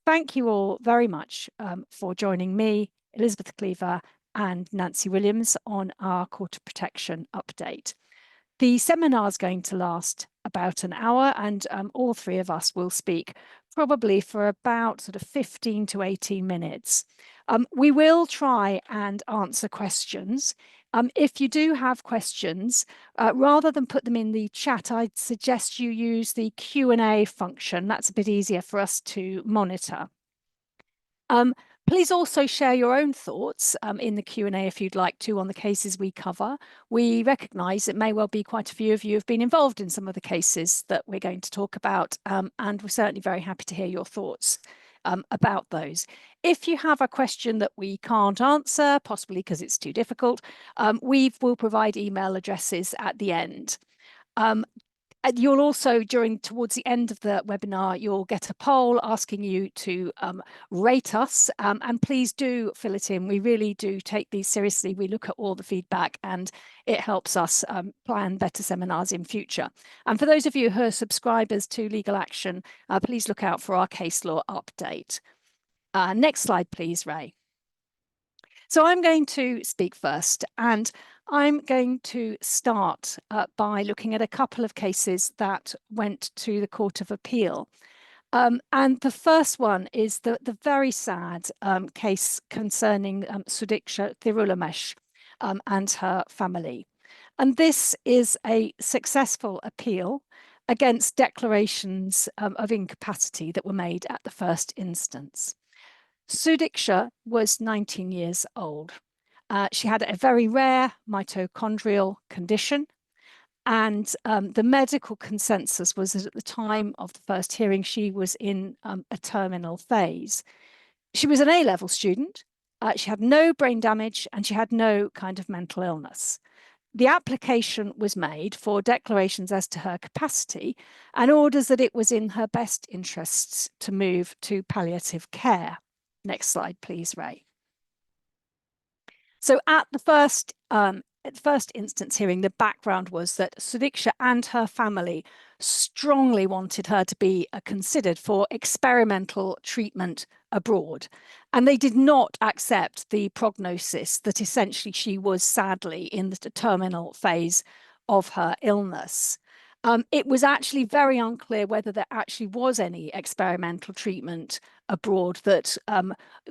thank you all very much for joining me, Elizabeth Cleaver, and Nancy Williams on our Court of Protection update. The seminar is going to last about an hour, and all three of us will speak probably for about sort of 15 to 18 minutes. We will try and answer questions. If you do have questions, rather than put them in the chat, I'd suggest you use the Q&A function. That's a bit easier for us to monitor. Please also share your own thoughts in the Q&A if you'd like to on the cases we cover. We recognise it may well be quite a few of you have been involved in some of the cases that we're going to talk about, and we're certainly very happy to hear your thoughts about those. If you have a question that we can't answer, possibly because it's too difficult, we will provide email addresses at the end. You'll also, towards the end of the webinar, you'll get a poll asking you to rate us, and please do fill it in. We really do take these seriously. We look at all the feedback and it helps us plan better seminars in future. And for those of you who are subscribers to Legal Action, please look out for our case law update. Next slide, please, Ray. So I'm going to speak first, and I'm going to start by looking at a couple of cases that went to the Court of Appeal. And the first one is the very sad case concerning Sudiksha Thirulamesh and her family. And this is a successful appeal against declarations of incapacity that were made at the first instance. Sudiksha was 19 years old. She had a very rare mitochondrial condition, and the medical consensus was that at the time of the first hearing, she was in a terminal phase. She was an A-level student. She had no brain damage, and she had no kind of mental illness. The application was made for declarations as to her capacity and orders that it was in her best interests to move to palliative care. Next slide, please, Ray. So at the first instance hearing, the background was that Sudiksha and her family strongly wanted her to be considered for experimental treatment abroad. And they did not accept the prognosis that essentially she was sadly in the terminal phase of her illness. It was actually very unclear whether there actually was any experimental treatment abroad that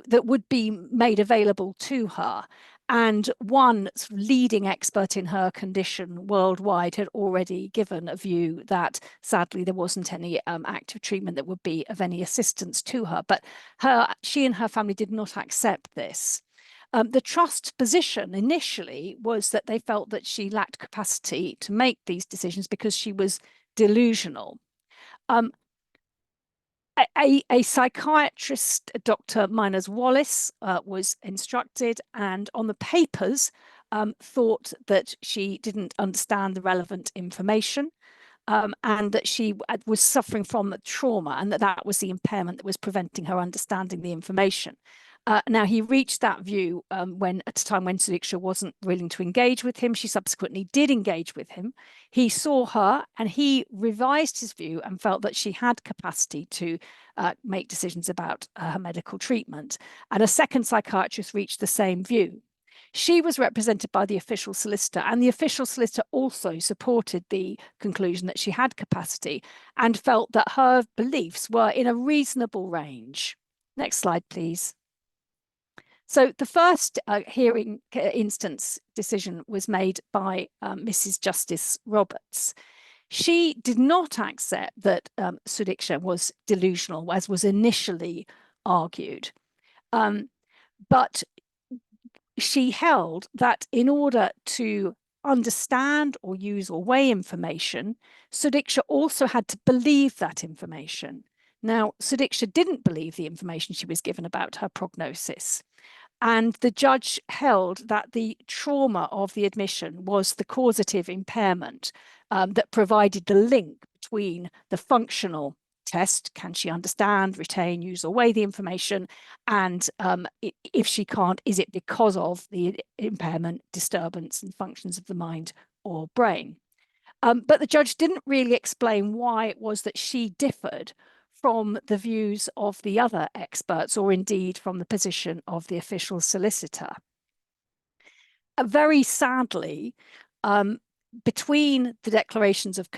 would be made available to her. And one leading expert in her condition worldwide had already given a view that sadly there wasn't any active treatment that would be of any assistance to her. But she and her family did not accept this. The trust's position initially was that they felt that she lacked capacity to make these decisions because she was delusional. A psychiatrist, Dr. Miners-Wallace, was instructed, and on the papers thought that she didn't understand the relevant information, and that she was suffering from trauma, and that was the impairment that was preventing her understanding the information. Now, he reached that view at a time when Sudiksha wasn't willing to engage with him. She subsequently did engage with him. He saw her and he revised his view and felt that she had capacity to make decisions about her medical treatment. And a second psychiatrist reached the same view. She was represented by the official solicitor, and the official solicitor also supported the conclusion that she had capacity and felt that her beliefs were in a reasonable range. Next slide, please. So the first hearing instance decision was made by Mrs. Justice Roberts. She did not accept that Sudiksha was delusional, as was initially argued. But she held that in order to understand or use or weigh information, Sudiksha also had to believe that information. Now, Sudiksha didn't believe the information she was given about her prognosis. And the judge held that the trauma of the admission was the causative impairment that provided the link between the functional test, can she understand, retain, use, or weigh the information, and if she can't, is it because of the impairment, disturbance, and functions of the mind or brain? But the judge didn't really explain why it was that she differed from the views of the other experts, or indeed from the position of the official solicitor. Very sadly, between the declarations of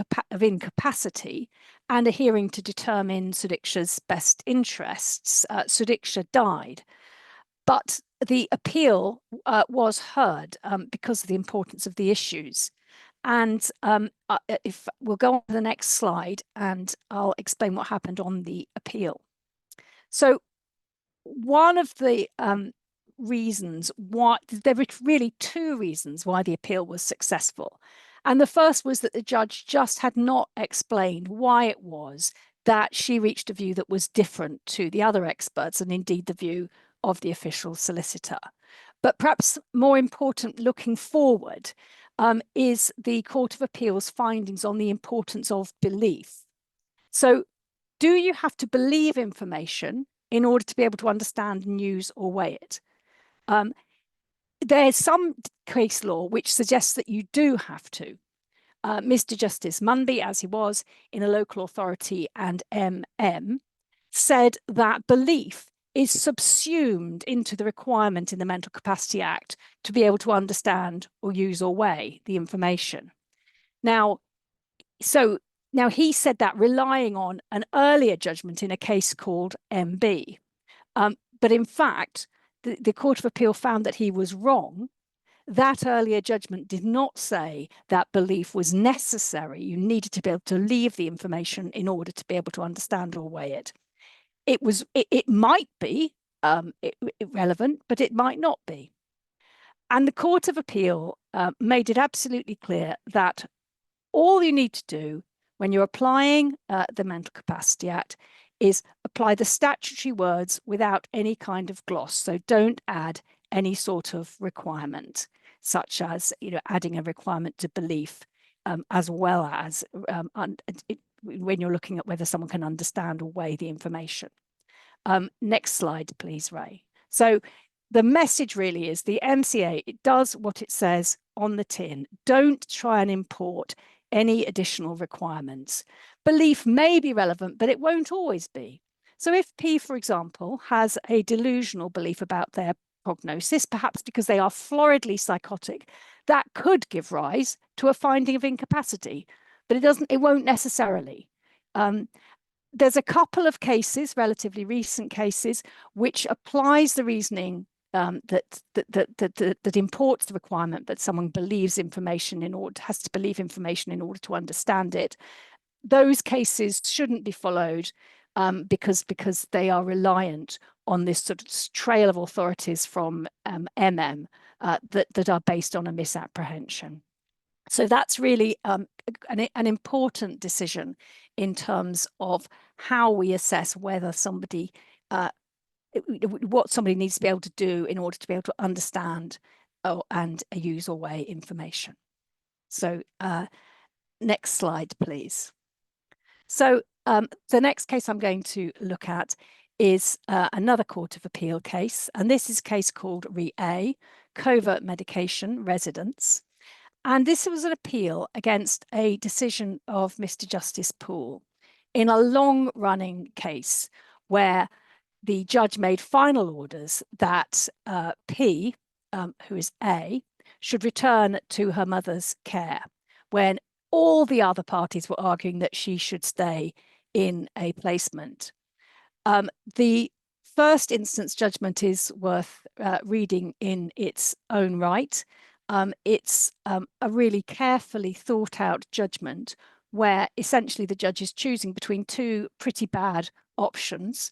incapacity and a hearing to determine Sudiksha's best interests, Sudiksha died. But the appeal was heard because of the importance of the issues. And if we'll go on to the next slide, and I'll explain what happened on the appeal. So one of the reasons why, there were really two reasons why the appeal was successful. And the first was that the judge just had not explained why it was that she reached a view that was different to the other experts, and indeed the view of the official solicitor. But perhaps more important looking forward is the Court of Appeal's findings on the importance of belief. So do you have to believe information in order to be able to understand news or weigh it? There's some case law which suggests that you do have to. Mr. Justice Munby, as he was in a local authority and MM, said that belief is subsumed into the requirement in the Mental Capacity Act to be able to understand or use or weigh the information. Now he said that relying on an earlier judgment in a case called MB. But in fact, the Court of Appeal found that he was wrong. That earlier judgment did not say that belief was necessary. You needed to be able to leave the information in order to be able to understand or weigh it. It might be irrelevant, but it might not be. And the Court of Appeal made it absolutely clear that all you need to do when you're applying the Mental Capacity Act is apply the statutory words without any kind of gloss. So don't add any sort of requirement, such as adding a requirement to belief, as well as when you're looking at whether someone can understand or weigh the information. Next slide, please, Ray. So the message really is the MCA, it does what it says on the tin. Don't try and import any additional requirements. Belief may be relevant, but it won't always be. So if P, for example, has a delusional belief about their prognosis, perhaps because they are floridly psychotic, that could give rise to a finding of incapacity, but it won't necessarily. There's a couple of cases, relatively recent cases, which applies the reasoning that imports the requirement that someone believes information has to believe information in order to understand it. Those cases shouldn't be followed because they are reliant on this sort of trail of authorities from MM that are based on a misapprehension. So that's really an important decision in terms of how we assess whether somebody what somebody needs to be able to do in order to be able to understand and use or weigh information. So next slide, please. So the next case I'm going to look at is another Court of Appeal case, and this is a case called Re-A, Covert Medication Residence. And this was an appeal against a decision of Mr. Justice Poole in a long-running case where the judge made final orders that P, who is A, should return to her mother's care when all the other parties were arguing that she should stay in a placement. The first instance judgment is worth reading in its own right. It's a really carefully thought out judgment where essentially the judge is choosing between two pretty bad options.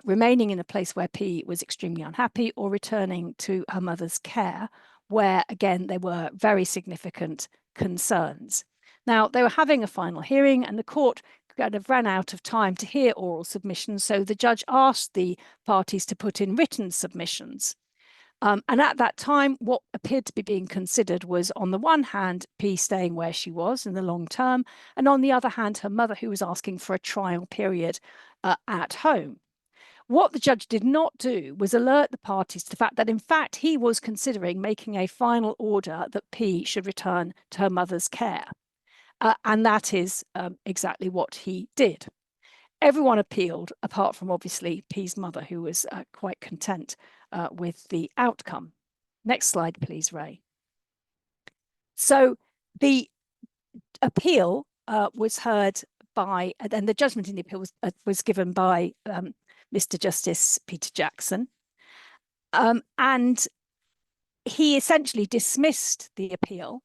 Remaining in a place where P was extremely unhappy, or returning to her mother's care, where again there were very significant concerns. Now they were having a final hearing and the court kind of ran out of time to hear oral submissions, so the judge asked the parties to put in written submissions. And at that time, what appeared to be being considered was, on the one hand, P staying where she was in the long term, and on the other hand, her mother, who was asking for a trial period at home. What the judge did not do was alert the parties to the fact that, in fact, he was considering making a final order that P should return to her mother's care. And that is exactly what he did. Everyone appealed, apart from obviously P's mother, who was quite content with the outcome. Next slide, please, Ray. So the appeal was heard by, and the judgment in the appeal was given by Mr. Justice Peter Jackson. And he essentially dismissed the appeal.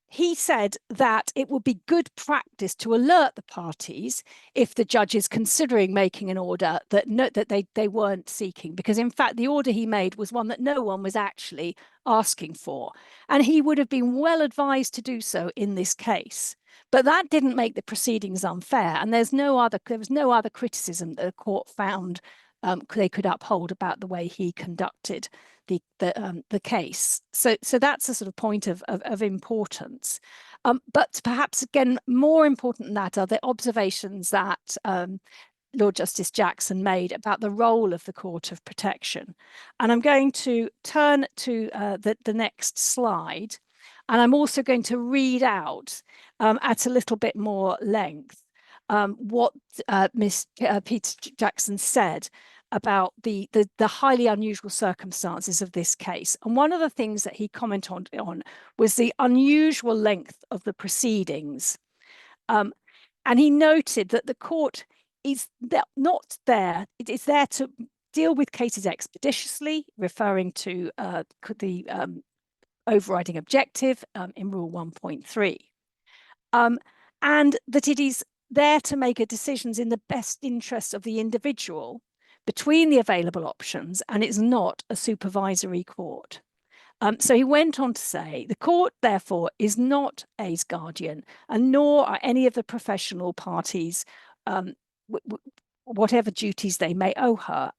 He said that it would be good practice to alert the parties if the judge is considering making an order that they weren't seeking, because in fact the order he made was one that no one was actually asking for, and he would have been well advised to do so in this case. But that didn't make the proceedings unfair, and there was no other criticism that the court found they could uphold about the way he conducted the case. So that's a sort of point of importance. But perhaps again more important than that are the observations that Lord Justice Jackson made about the role of the Court of Protection. And I'm going to turn to the next slide, and I'm also going to read out at a little bit more length what Peter Jackson said about the highly unusual circumstances of this case. And one of the things that he commented on was the unusual length of the proceedings. And he noted that the court is not there, it is there to deal with cases expeditiously, referring to the overriding objective in Rule 1.3. And that it is there to make decisions in the best interest of the individual between the available options, and it's not a supervisory court. So he went on to say, the court, therefore, is not A's guardian, and nor are any of the professional parties, whatever duties they may owe her.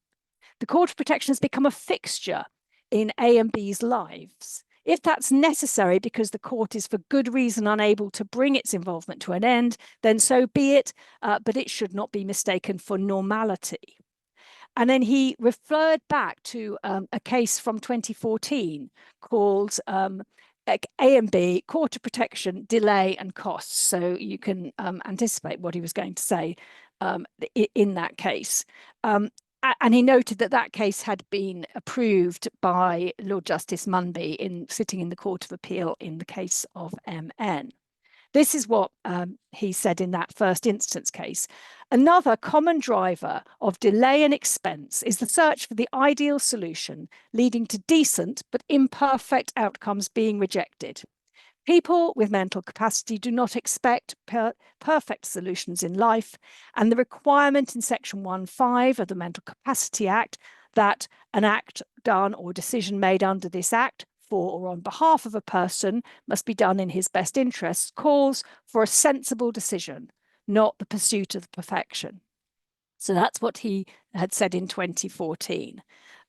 The Court of Protection has become a fixture in A and B's lives. If that's necessary because the court is for good reason unable to bring its involvement to an end, then so be it, but it should not be mistaken for normality. And then he referred back to a case from 2014 called A and B, Court of Protection, Delay and Costs. So you can anticipate what he was going to say in that case. And he noted that that case had been approved by Lord Justice Munby sitting in the Court of Appeal in the case of MN. This is what he said in that first instance case. Another common driver of delay and expense is the search for the ideal solution, leading to decent but imperfect outcomes being rejected. People with mental capacity do not expect perfect solutions in life, and the requirement in Section 1.5 of the Mental Capacity Act that an act done or decision made under this act for or on behalf of a person must be done in his best interests calls for a sensible decision, not the pursuit of perfection. So that's what he had said in 2014.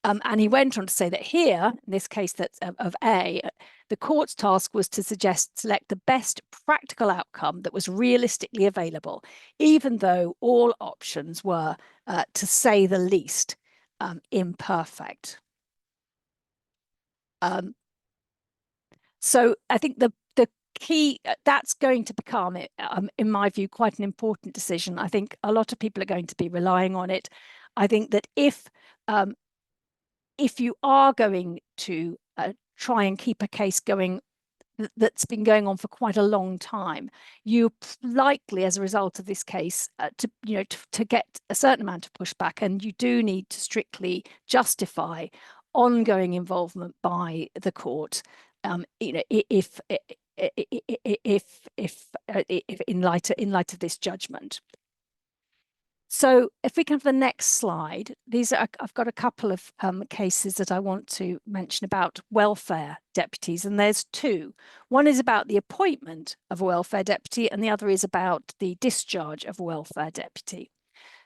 And he went on to say that here, in this case of A, the court's task was to select the best practical outcome that was realistically available, even though all options were, to say the least, imperfect. So I think the key, that's going to become, in my view, quite an important decision. I think a lot of people are going to be relying on it. I think that if you are going to try and keep a case going that's been going on for quite a long time, you're likely, as a result of this case, to get a certain amount of pushback, and you do need to strictly justify ongoing involvement by the court. If in light of this judgment. So if we can have the next slide, I've got a couple of cases that I want to mention about welfare deputies, and there's two. One is about the appointment of a welfare deputy, and the other is about the discharge of a welfare deputy.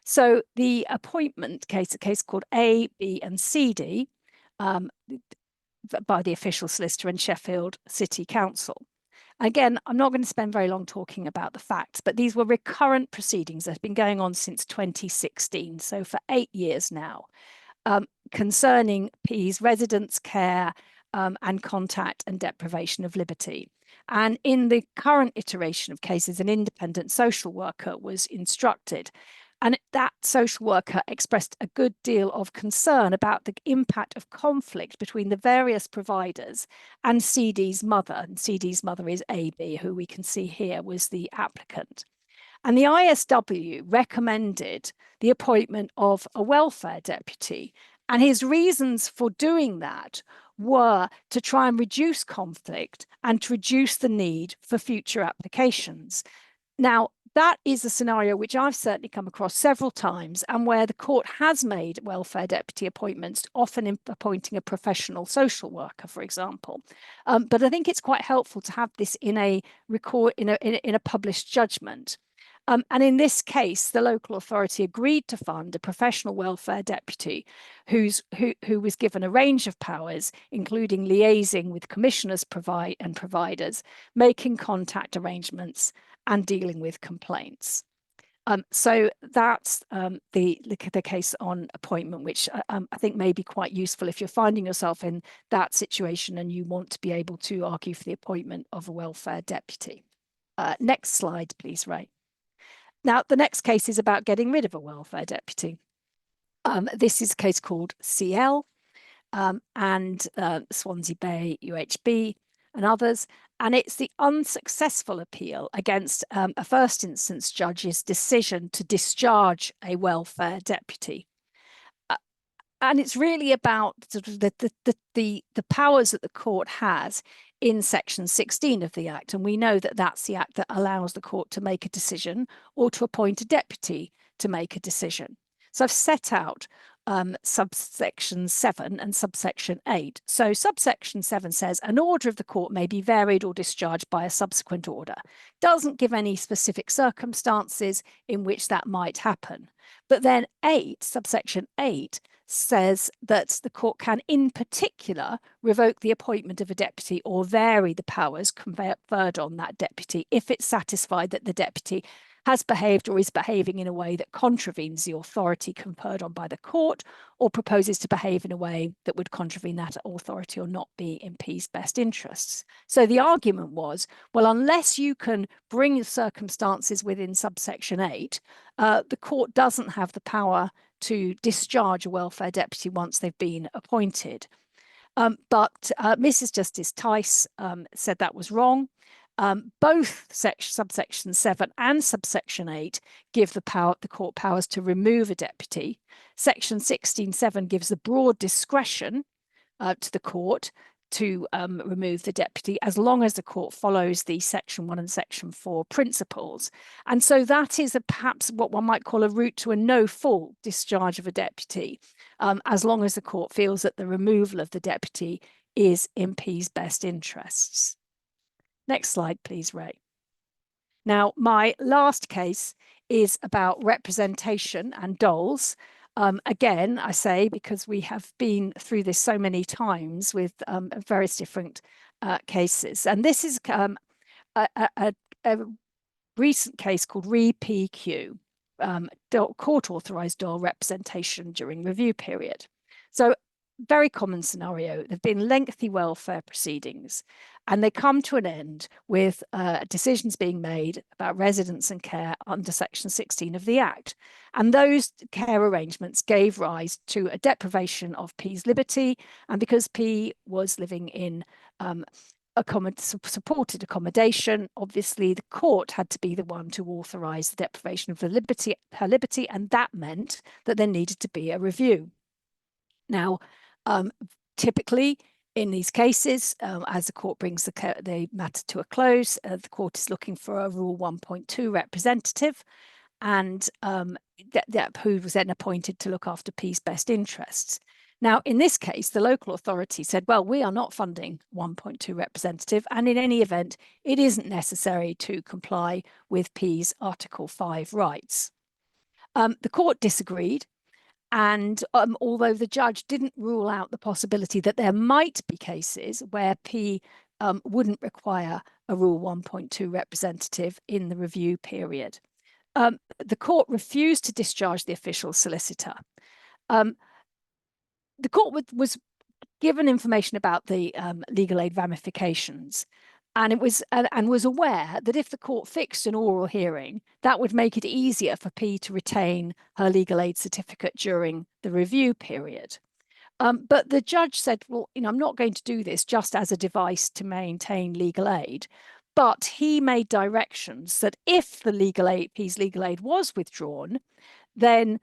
So the appointment case, a case called A, B, and CD, by the official solicitor in Sheffield City Council. Again, I'm not going to spend very long talking about the facts, but these were recurrent proceedings that have been going on since 2016, so for 8 years now, concerning P's residence care and contact and deprivation of liberty. And in the current iteration of cases, an independent social worker was instructed. And that social worker expressed a good deal of concern about the impact of conflict between the various providers and CD's mother. And CD's mother is AB, who we can see here was the applicant. And the ISW recommended the appointment of a welfare deputy. And his reasons for doing that were to try and reduce conflict and to reduce the need for future applications. Now, that is a scenario which I've certainly come across several times, and where the court has made welfare deputy appointments, often in appointing a professional social worker, for example. But I think it's quite helpful to have this in a published judgment. And in this case, the local authority agreed to fund a professional welfare deputy who was given a range of powers, including liaising with commissioners and providers, making contact arrangements, and dealing with complaints. So that's the case on appointment, which I think may be quite useful if you're finding yourself in that situation and you want to be able to argue for the appointment of a welfare deputy. Next slide, please, Ray. Now, the next case is about getting rid of a welfare deputy. This is a case called CL and Swansea Bay UHB and others. And it's the unsuccessful appeal against a first instance judge's decision to discharge a welfare deputy. And it's really about the powers that the court has in section 16 of the Act. And we know that that's the Act that allows the court to make a decision or to appoint a deputy to make a decision. So I've set out subsection 7 and subsection 8. So subsection 7 says an order of the court may be varied or discharged by a subsequent order. Doesn't give any specific circumstances in which that might happen. But then subsection 8 says that the court can in particular revoke the appointment of a deputy or vary the powers conferred on that deputy if it's satisfied that the deputy has behaved or is behaving in a way that contravenes the authority conferred on by the court, or proposes to behave in a way that would contravene that authority or not be in P's best interests. So the argument was, well, unless you can bring circumstances within subsection 8, the court doesn't have the power to discharge a welfare deputy once they've been appointed. But Mrs. Justice Tice said that was wrong. Both subsection 7 and subsection 8 give the court powers to remove a deputy. Section 16(7) gives the broad discretion to the court to remove the deputy, as long as the court follows the section 1 and section 4 principles. And so that is perhaps what one might call a route to a no-fault discharge of a deputy, as long as the court feels that the removal of the deputy is in P's best interests. Next slide, please, Ray. Now, my last case is about representation and doles. Again, I say, because we have been through this so many times with various different cases. And this is a recent case called Re-PQ, court-authorised dole representation during review period. So, very common scenario. There have been lengthy welfare proceedings, and they come to an end with decisions being made about residence and care under section 16 of the Act. And those care arrangements gave rise to a deprivation of P's liberty. And because P was living in supported accommodation, obviously the court had to be the one to authorise the deprivation of her liberty, and that meant that there needed to be a review. Now, typically, in these cases, as the court brings the matter to a close, the court is looking for a Rule 1.2 representative, and who was then appointed to look after P's best interests. Now, in this case, the local authority said, well, we are not funding 1.2 representative, and in any event, it isn't necessary to comply with P's Article 5 rights. The court disagreed. And although the judge didn't rule out the possibility that there might be cases where P wouldn't require a Rule 1.2 representative in the review period, the court refused to discharge the official solicitor. The court was given information about the legal aid ramifications. And was aware that if the court fixed an oral hearing, that would make it easier for P to retain her legal aid certificate during the review period. But the judge said, well, I'm not going to do this just as a device to maintain legal aid. But he made directions that if P's legal aid was withdrawn, then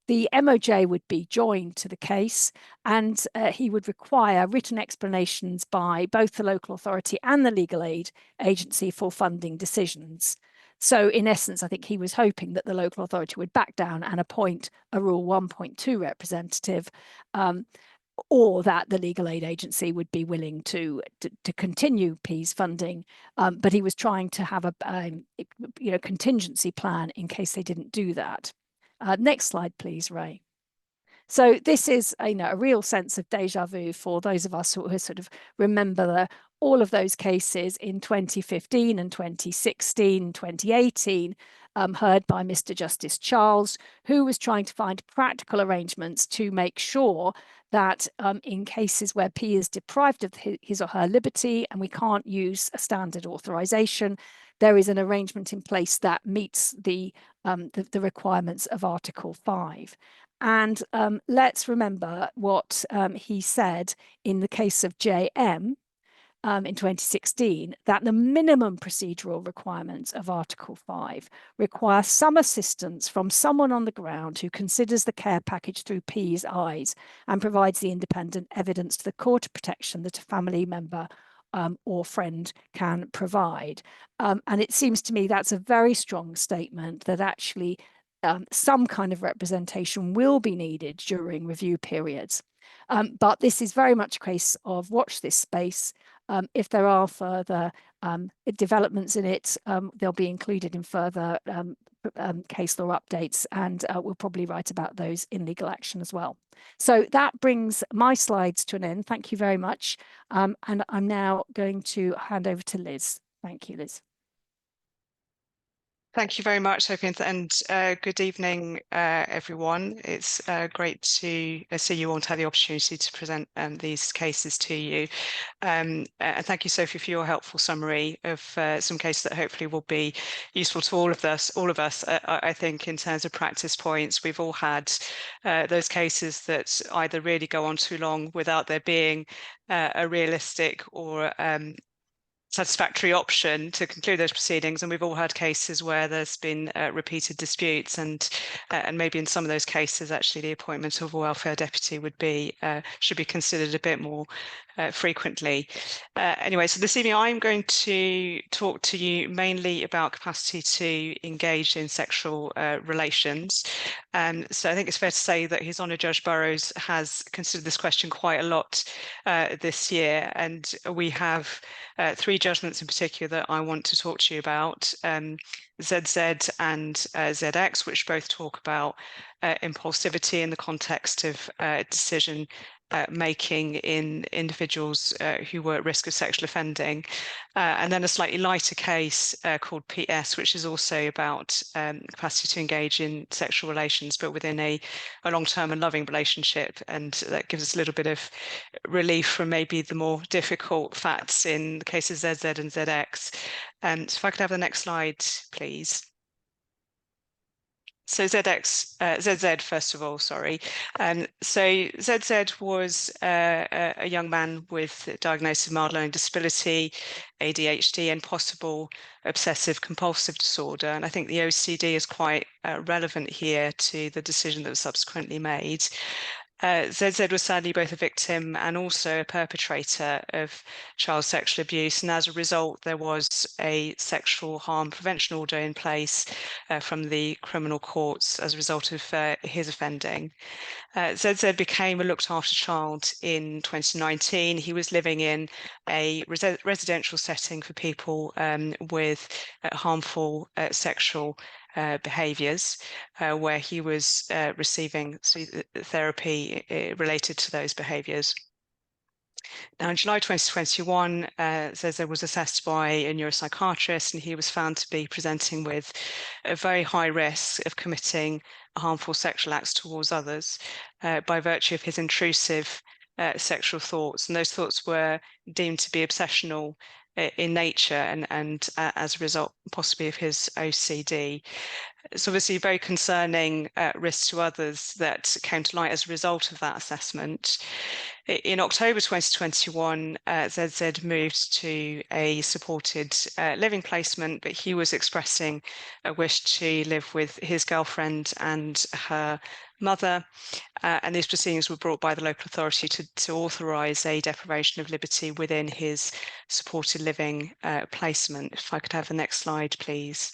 the MOJ would be joined to the case, and he would require written explanations by both the local authority and the legal aid agency for funding decisions. So in essence, I think he was hoping that the local authority would back down and appoint a Rule 1.2 representative, or that the legal aid agency would be willing to continue P's funding, but he was trying to have a contingency plan in case they didn't do that. Next slide, please, Ray. So this is a real sense of deja vu for those of us who sort of remember all of those cases in 2015 and 2016, 2018, heard by Mr. Justice Charles, who was trying to find practical arrangements to make sure that in cases where P is deprived of his or her liberty and we can't use a standard authorization, there is an arrangement in place that meets the requirements of Article 5. And let's remember what he said in the case of JM in 2016, that the minimum procedural requirements of Article 5 require some assistance from someone on the ground who considers the care package through P's eyes and provides the independent evidence to the court of protection that a family member or friend can provide. And it seems to me that's a very strong statement that actually some kind of representation will be needed during review periods. But this is very much a case of watch this space. If there are further developments in it, they'll be included in further case law updates, and we'll probably write about those in legal action as well. So that brings my slides to an end. Thank you very much. And I'm now going to hand over to Liz. Thank you, Liz. Thank you very much, Sophie, and good evening, everyone. It's great to see you all and have the opportunity to present these cases to you. And thank you, Sophie, for your helpful summary of some cases that hopefully will be useful to all of us. I think in terms of practice points, we've all had those cases that either really go on too long without there being a realistic or satisfactory option to conclude those proceedings, and we've all had cases where there's been repeated disputes, and maybe in some of those cases actually the appointment of a welfare deputy should be considered a bit more frequently. Anyway, so this evening I'm going to talk to you mainly about capacity to engage in sexual relations. So I think it's fair to say that His Honour Judge Burrows has considered this question quite a lot this year, and we have three judgments in particular that I want to talk to you about, ZZ and ZX, which both talk about impulsivity in the context of decision making in individuals who were at risk of sexual offending, and then a slightly lighter case called PS, which is also about capacity to engage in sexual relations, but within a long-term and loving relationship, and that gives us a little bit of relief from maybe the more difficult facts in the cases ZZ and ZX. So if I could have the next slide, please. So ZZ, first of all, sorry. So ZZ was a young man with a diagnosis of mild learning disability, ADHD, and possible obsessive compulsive disorder. And I think the OCD is quite relevant here to the decision that was subsequently made. ZZ was sadly both a victim and also a perpetrator of child sexual abuse, and as a result there was a sexual harm prevention order in place from the criminal courts as a result of his offending. ZZ became a looked after child in 2019. He was living in a residential setting for people with harmful sexual behaviours, where he was receiving therapy related to those behaviours. Now, in July 2021, ZZ was assessed by a neuropsychiatrist, and he was found to be presenting with a very high risk of committing harmful sexual acts towards others by virtue of his intrusive sexual thoughts, and those thoughts were deemed to be obsessional in nature, and as a result possibly of his OCD. It's obviously a very concerning risk to others that came to light as a result of that assessment. In October 2021, ZZ moved to a supported living placement, but he was expressing a wish to live with his girlfriend and her mother. And these proceedings were brought by the local authority to authorise a deprivation of liberty within his supported living placement. If I could have the next slide, please.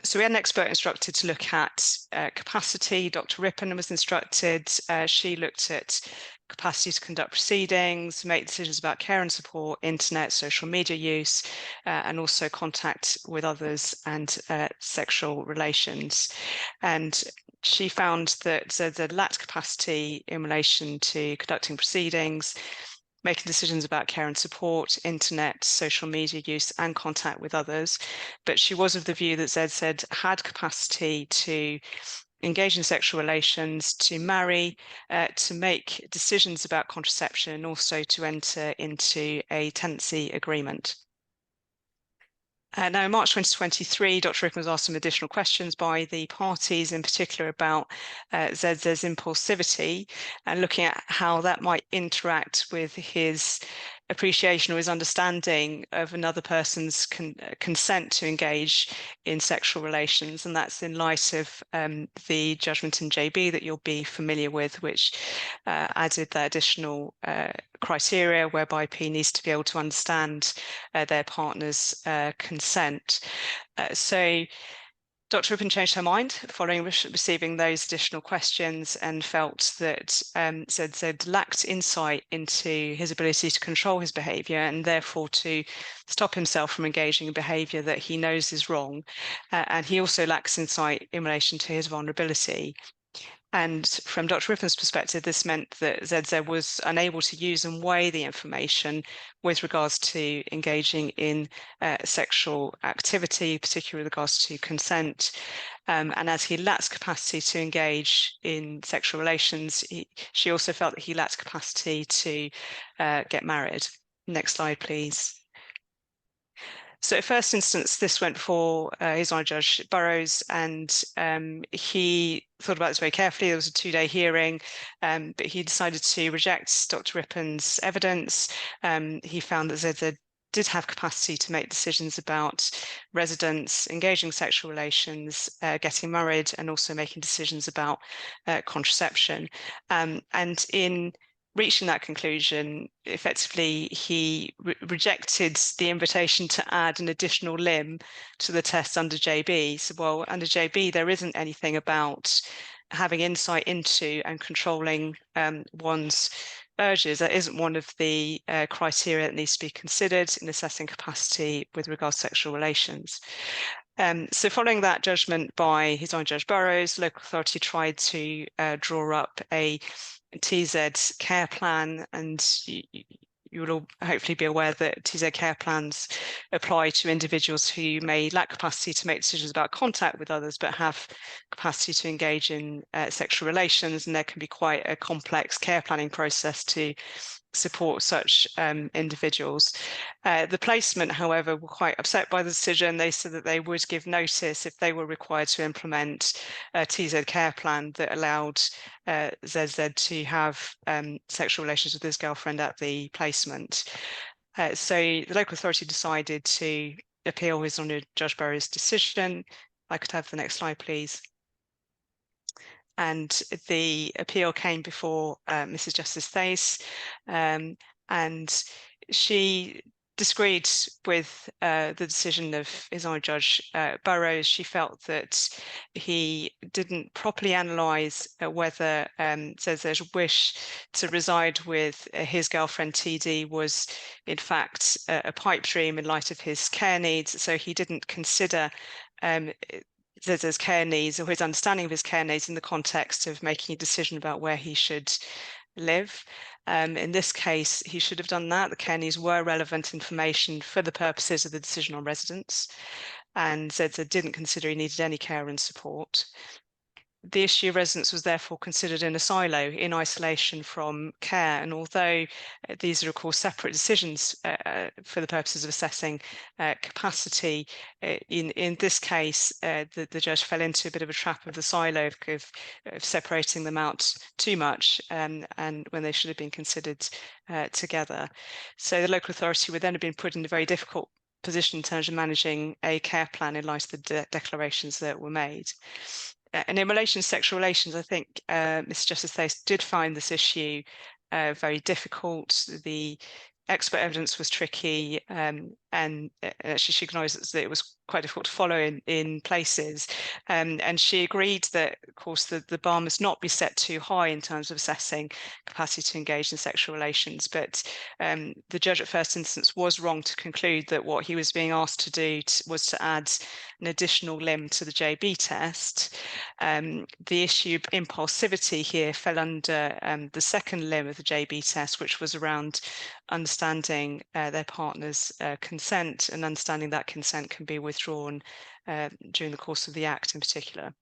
So we had an expert instructed to look at capacity. Dr. Rippon was instructed. She looked at capacity to conduct proceedings, make decisions about care and support, internet, social media use, and also contact with others and sexual relations. And she found that ZZ lacked capacity in relation to conducting proceedings, making decisions about care and support, internet, social media use, and contact with others. But she was of the view that ZZ had capacity to engage in sexual relations, to marry, to make decisions about contraception, and also to enter into a tenancy agreement. Now, in March 2023, Dr. Rippon was asked some additional questions by the parties, in particular about ZZ's impulsivity, and looking at how that might interact with his appreciation or his understanding of another person's consent to engage in sexual relations. And that's in light of the judgment in JB that you'll be familiar with, which added that additional criteria whereby P needs to be able to understand their partner's consent. So Dr. Rippon changed her mind following receiving those additional questions and felt that ZZ lacked insight into his ability to control his behaviour and therefore to stop himself from engaging in behaviour that he knows is wrong. And he also lacks insight in relation to his vulnerability. And from Dr. Rippon's perspective, this meant that ZZ was unable to use and weigh the information with regards to engaging in sexual activity, particularly with regards to consent. And as he lacks capacity to engage in sexual relations, she also felt that he lacked capacity to get married. Next slide, please. So at first instance, this went for His Honour Judge Burrows, and he thought about this very carefully. There was a 2-day hearing, but he decided to reject Dr. Rippon's evidence. He found that ZZ did have capacity to make decisions about residence, engaging sexual relations, getting married, and also making decisions about contraception. And in reaching that conclusion, effectively, he rejected the invitation to add an additional limb to the test under JB. So, well, under JB, there isn't anything about having insight into and controlling one's urges. That isn't one of the criteria that needs to be considered in assessing capacity with regards to sexual relations. So following that judgment by His Honour Judge Burrows, local authority tried to draw up a TZ care plan, and you will all hopefully be aware that TZ care plans apply to individuals who may lack capacity to make decisions about contact with others, but have capacity to engage in sexual relations, and there can be quite a complex care planning process to support such individuals. The placement, however, were quite upset by the decision. They said that they would give notice if they were required to implement a TZ care plan that allowed ZZ to have sexual relations with his girlfriend at the placement. So the local authority decided to appeal His Honour Judge Burrows' decision. I could have the next slide, please. And the appeal came before Mrs. Justice Thace, and she disagreed with the decision of His Honour Judge Burrows. She felt that he didn't properly analyse whether ZZ's wish to reside with his girlfriend TD was in fact a pipe dream in light of his care needs. So he didn't consider ZZ's care needs or his understanding of his care needs in the context of making a decision about where he should live. In this case, he should have done that. The care needs were relevant information for the purposes of the decision on residence, and ZZ didn't consider he needed any care and support. the issue of residence was therefore considered in a silo, in isolation from care. And although these are, of course, separate decisions for the purposes of assessing capacity, in this case, the judge fell into a bit of a trap of the silo of separating them out too much, and when they should have been considered together. So the local authority would then have been put in a very difficult position in terms of managing a care plan in light of the declarations that were made. And in relation to sexual relations, I think Mr. Justice Thace did find this issue very difficult. The expert evidence was tricky, and actually she acknowledged that it was quite difficult to follow in places. And she agreed that, of course, the bar must not be set too high in terms of assessing capacity to engage in sexual relations. But the judge at first instance was wrong to conclude that what he was being asked to do was to add an additional limb to the JB test. The issue of impulsivity here fell under the second limb of the JB test, which was around understanding their partner's consent, and understanding that consent can be withdrawn during the course of the act in particular.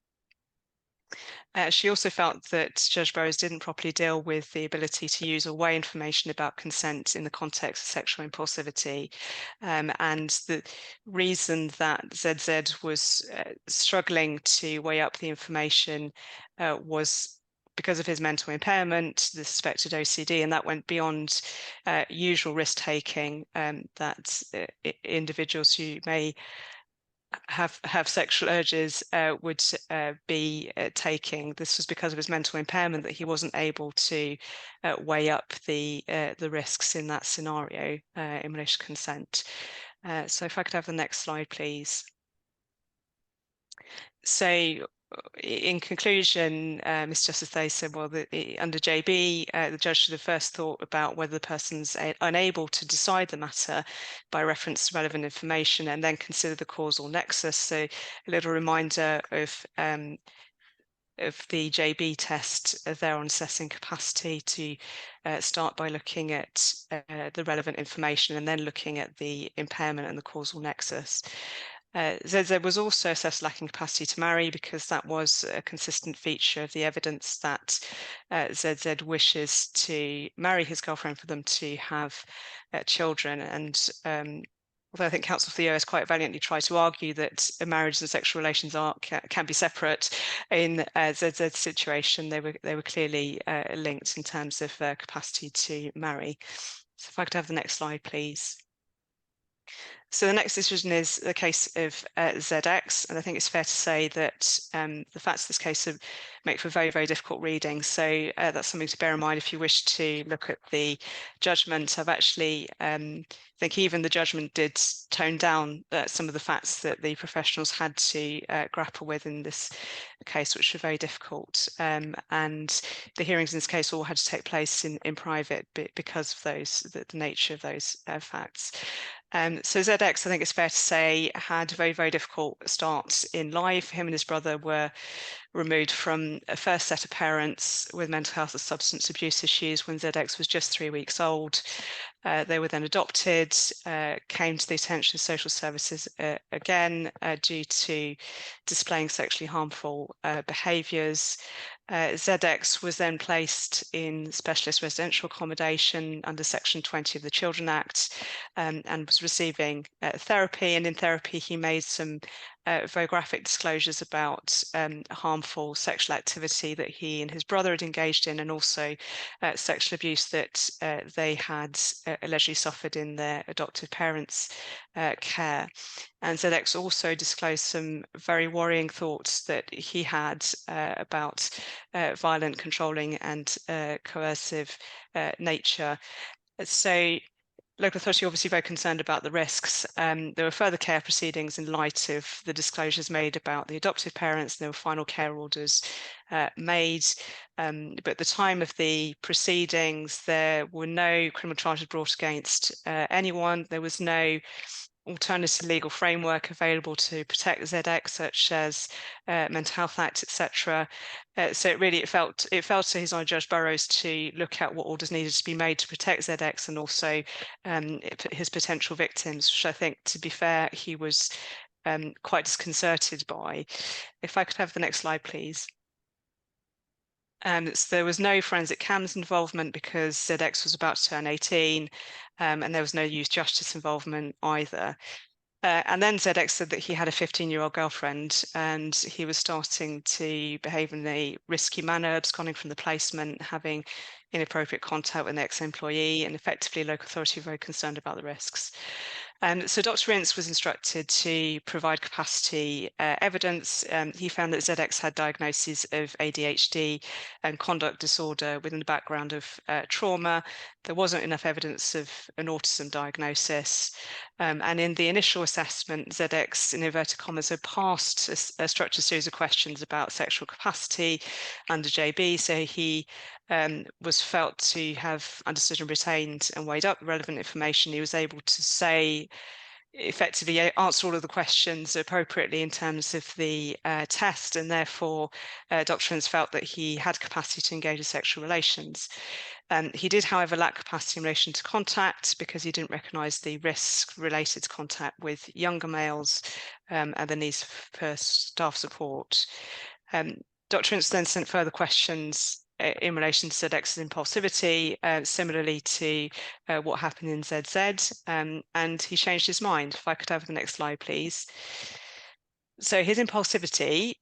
She also felt that Judge Burrows didn't properly deal with the ability to use or weigh information about consent in the context of sexual impulsivity. And the reason that ZZ was struggling to weigh up the information was because of his mental impairment, the suspected OCD, and that went beyond usual risk-taking that individuals who may have sexual urges would be taking. This was because of his mental impairment that he wasn't able to weigh up the risks in that scenario in relation to consent. So if I could have the next slide, please. So in conclusion, Mr. Justice Thace said, well, under JB, the judge should have first thought about whether the person's unable to decide the matter by reference to relevant information, and then consider the causal nexus. So a little reminder of the JB test there on assessing capacity, to start by looking at the relevant information and then looking at the impairment and the causal nexus. ZZ was also assessed lacking capacity to marry, because that was a consistent feature of the evidence that ZZ wishes to marry his girlfriend for them to have children. And although I think counsel for the OS quite valiantly tried to argue that marriage and sexual relations can be separate, in ZZ's situation they were clearly linked in terms of capacity to marry. So if I could have the next slide, please. So the next decision is the case of ZX, and I think it's fair to say that the facts of this case make for very, very difficult reading. So that's something to bear in mind if you wish to look at the judgment. I've actually think even the judgment did tone down some of the facts that the professionals had to grapple with in this case, which were very difficult. And the hearings in this case all had to take place in private because of the nature of those facts. So ZX, I think it's fair to say, had a very, very difficult start in life. Him and his brother were removed from a first set of parents with mental health and substance abuse issues when ZX was just 3 weeks old. They were then adopted, came to the attention of social services again due to displaying sexually harmful behaviours. ZX was then placed in specialist residential accommodation under Section 20 of the Children Act, and was receiving therapy. And in therapy, he made some very graphic disclosures about harmful sexual activity that he and his brother had engaged in, and also sexual abuse that they had allegedly suffered in their adoptive parents' care. And ZX also disclosed some very worrying thoughts that he had about violent, controlling and coercive nature. So local authority obviously very concerned about the risks. There were further care proceedings in light of the disclosures made about the adoptive parents. There were final care orders made. But at the time of the proceedings, there were no criminal charges brought against anyone. There was no alternative legal framework available to protect ZX, such as Mental Health Act, etc. So it fell to His Honour Judge Burrows to look at what orders needed to be made to protect ZX, and also his potential victims, which I think, to be fair, he was quite disconcerted by. If I could have the next slide, please. So there was no forensic cams involvement because ZX was about to turn 18, and there was no youth justice involvement either. And then ZX said that he had a 15-year-old girlfriend and he was starting to behave in a risky manner, absconding from the placement, having inappropriate contact with an ex-employee, and effectively local authority were very concerned about the risks. So Dr. Ince was instructed to provide capacity evidence. He found that ZX had diagnoses of ADHD and conduct disorder within the background of trauma. There wasn't enough evidence of an autism diagnosis. And in the initial assessment, ZX, in inverted commas, had passed a structured series of questions about sexual capacity under JB. So he was felt to have understood and retained and weighed up the relevant information. He was able to say, effectively answer all of the questions appropriately in terms of the test, and therefore Dr. Ince felt that he had capacity to engage in sexual relations. He did, however, lack capacity in relation to contact because he didn't recognise the risk related to contact with younger males and the needs for staff support. Dr. Ince then sent further questions in relation to ZX's impulsivity, similarly to what happened in ZZ, and he changed his mind. If I could have the next slide, please. So his impulsivity,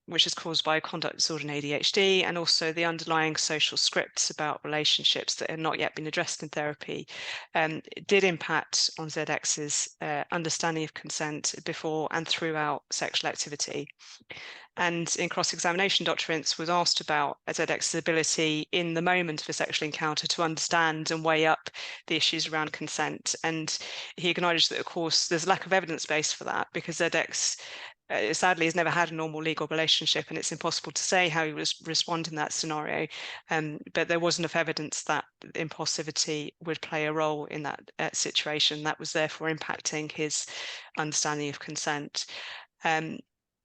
which is caused by conduct disorder and ADHD, and also the underlying social scripts about relationships that had not yet been addressed in therapy, did impact on ZX's understanding of consent before and throughout sexual activity. And in cross-examination, Dr. Ince was asked about ZX's ability in the moment of a sexual encounter to understand and weigh up the issues around consent. And he acknowledged that, of course, there's a lack of evidence base for that because ZX sadly has never had a normal legal relationship, and it's impossible to say how he would respond in that scenario. But there was enough evidence that impulsivity would play a role in that situation. That was therefore impacting his understanding of consent.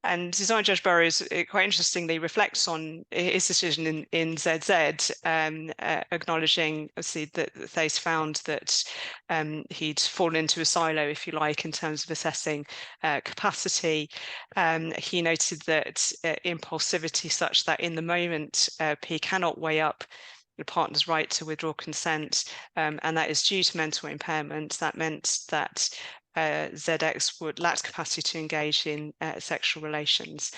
And Design Judge Burrows quite interestingly reflects on his decision in ZZ, acknowledging obviously that Thais found that he'd fallen into a silo, if you like, in terms of assessing capacity. He noted that impulsivity such that in the moment P cannot weigh up the partner's right to withdraw consent, and that is due to mental impairment. That meant that ZX would lack capacity to engage in sexual relations.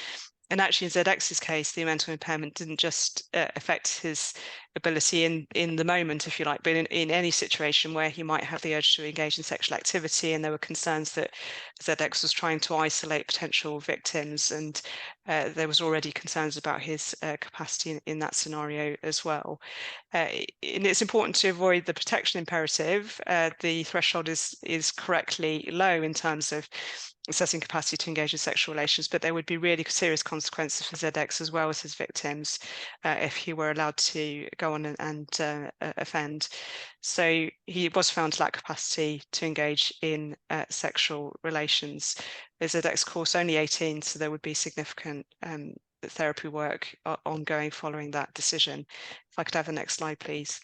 And actually, in ZX's case, the mental impairment didn't just affect his ability in the moment, if you like, but in any situation where he might have the urge to engage in sexual activity, and there were concerns that ZX was trying to isolate potential victims, and there was already concerns about his capacity in that scenario as well. And it's important to avoid the protection imperative. The threshold is correctly low in terms of assessing capacity to engage in sexual relations, but there would be really serious consequences for ZX as well as his victims if he were allowed to go on and offend. So he was found to lack capacity to engage in sexual relations. ZX, of course, only 18, so there would be significant therapy work ongoing following that decision. If I could have the next slide, please.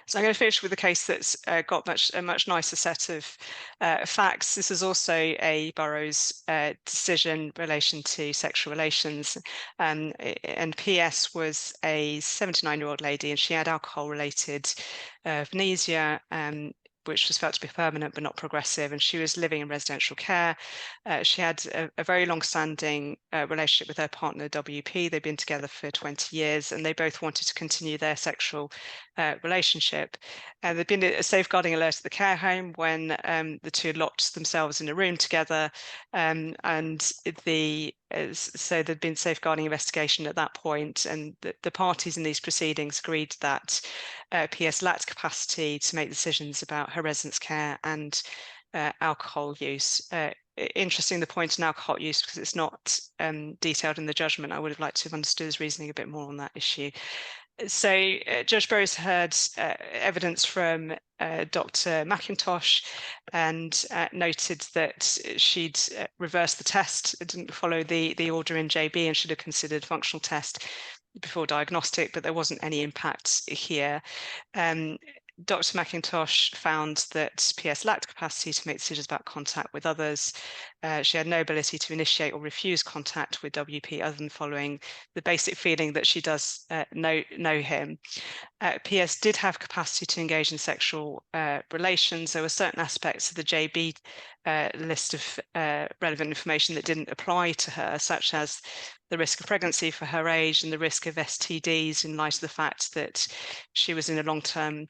So I'm going to finish with a case that's got a much nicer set of facts. This is also a Burrows decision in relation to sexual relations. And PS was a 79-year-old lady, and she had alcohol-related amnesia, which was felt to be permanent but not progressive, and she was living in residential care. She had a very long-standing relationship with her partner, WP. They'd been together for 20 years, and they both wanted to continue their sexual relationship. There'd been a safeguarding alert at the care home when the two had locked themselves in a room together, and so there'd been safeguarding investigation at that point, and the parties in these proceedings agreed that PS lacked capacity to make decisions about her residence care and alcohol use. Interesting, the point in alcohol use, because it's not detailed in the judgment. I would have liked to have understood his reasoning a bit more on that issue. So Judge Burrows heard evidence from Dr. McIntosh and noted that she'd reversed the test, didn't follow the order in JB, and should have considered functional test before diagnostic, but there wasn't any impact here. Dr. McIntosh found that PS lacked capacity to make decisions about contact with others. She had no ability to initiate or refuse contact with WP other than following the basic feeling that she does know him. PS did have capacity to engage in sexual relations. There were certain aspects of the JB list of relevant information that didn't apply to her, such as the risk of pregnancy for her age and the risk of STDs in light of the fact that she was in a long-term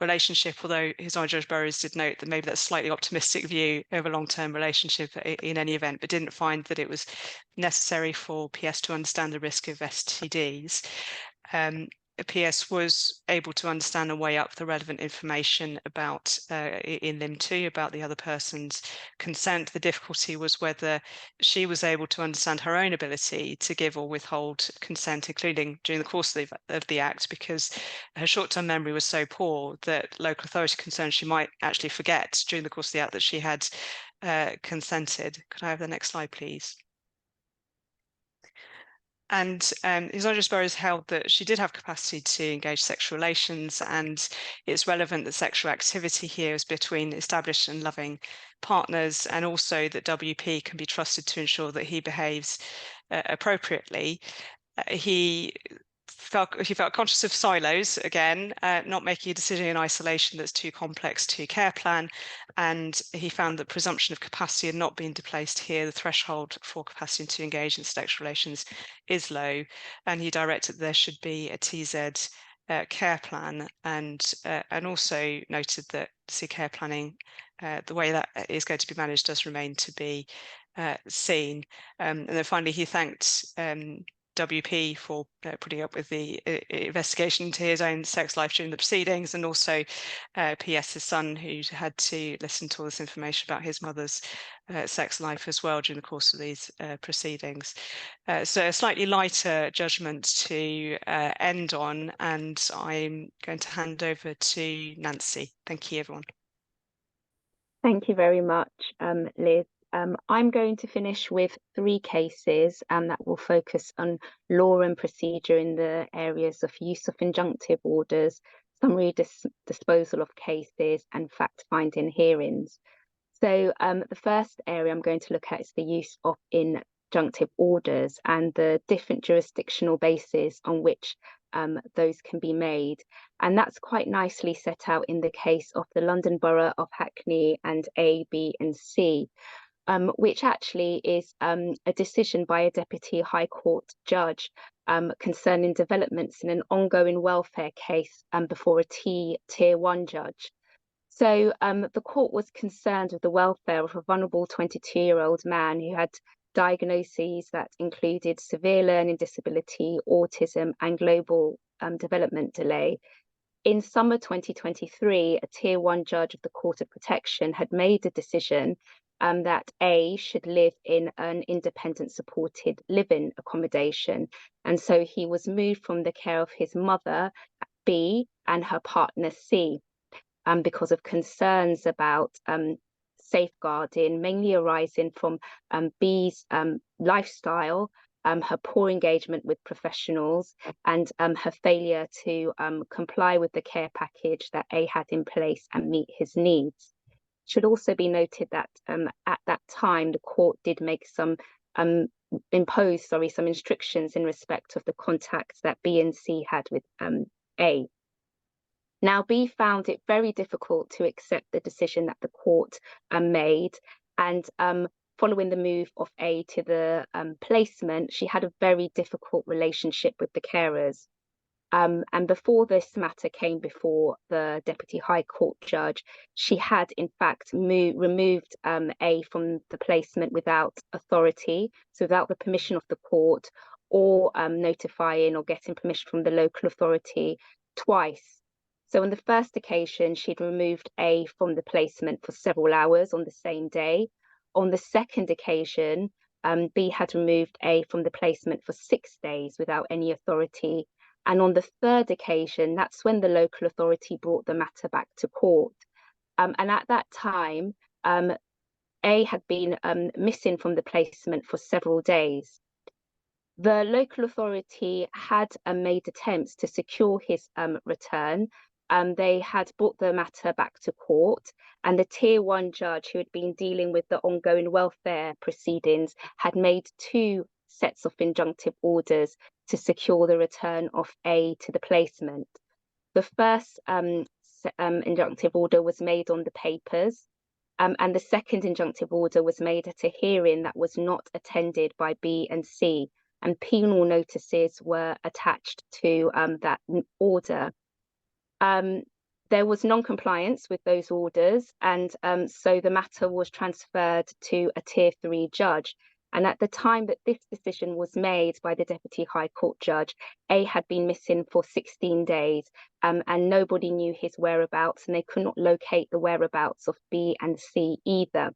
relationship, although His Honour Judge Burrows did note that maybe that's a slightly optimistic view of a long-term relationship in any event, but didn't find that it was necessary for PS to understand the risk of STDs. PS was able to understand and weigh up the relevant information about in Lim 2 about the other person's consent. The difficulty was whether she was able to understand her own ability to give or withhold consent, including during the course of the act, because her short-term memory was so poor that local authority concerned she might actually forget during the course of the act that she had consented. Could I have the next slide, please? And His Honour Judge Burrows held that she did have capacity to engage sexual relations, and it's relevant that sexual activity here is between established and loving partners, and also that WP can be trusted to ensure that he behaves appropriately. He felt conscious of silos again, not making a decision in isolation that's too complex to care plan, and he found that presumption of capacity had not been placed here. The threshold for capacity to engage in sexual relations is low, and he directed there should be a TZ care plan, and also noted that care planning, the way that is going to be managed, does remain to be seen. And then finally, he thanked WP for putting up with the investigation into his own sex life during the proceedings, and also PS's son, who had to listen to all this information about his mother's sex life as well during the course of these proceedings. So a slightly lighter judgment to end on, and I'm going to hand over to Nancy. Thank you, everyone. Thank you very much, Liz. I'm going to finish with 3 cases that will focus on law and procedure in the areas of use of injunctive orders, summary disposal of cases, and fact-finding hearings. So the first area I'm going to look at is the use of injunctive orders and the different jurisdictional bases on which those can be made. And that's quite nicely set out in the case of the London Borough of Hackney and A, B, and C, which actually is a decision by a Deputy High Court judge concerning developments in an ongoing welfare case before a Tier 1 judge. So the court was concerned with the welfare of a vulnerable 22-year-old man who had diagnoses that included severe learning disability, autism, and global development delay. In summer 2023, a Tier 1 judge of the Court of Protection had made a decision that A should live in an independent supported living accommodation. And so he was moved from the care of his mother, B, and her partner, C, because of concerns about safeguarding, mainly arising from B's lifestyle, her poor engagement with professionals, and her failure to comply with the care package that A had in place and meet his needs. It should also be noted that at that time, the court did make some restrictions in respect of the contacts that B and C had with A. Now, B found it very difficult to accept the decision that the court made, and following the move of A to the placement, she had a very difficult relationship with the carers. And before this matter came before the Deputy High Court judge, she had in fact removed A from the placement without authority, so without the permission of the court, or notifying or getting permission from the local authority twice. So on the first occasion, she'd removed A from the placement for several hours on the same day. On the second occasion, B had removed A from the placement for 6 days without any authority. And on the third occasion, that's when the local authority brought the matter back to court. And at that time, A had been missing from the placement for several days. The local authority had made attempts to secure his return, they had brought the matter back to court, and the Tier 1 judge who had been dealing with the ongoing welfare proceedings had made 2 sets of injunctive orders to secure the return of A to the placement. The first injunctive order was made on the papers, and the second injunctive order was made at a hearing that was not attended by B and C, and penal notices were attached to that order. There was non-compliance with those orders, and so the matter was transferred to a Tier 3 judge. And at the time that this decision was made by the Deputy High Court judge, A had been missing for 16 days, and nobody knew his whereabouts, and they could not locate the whereabouts of B and C either.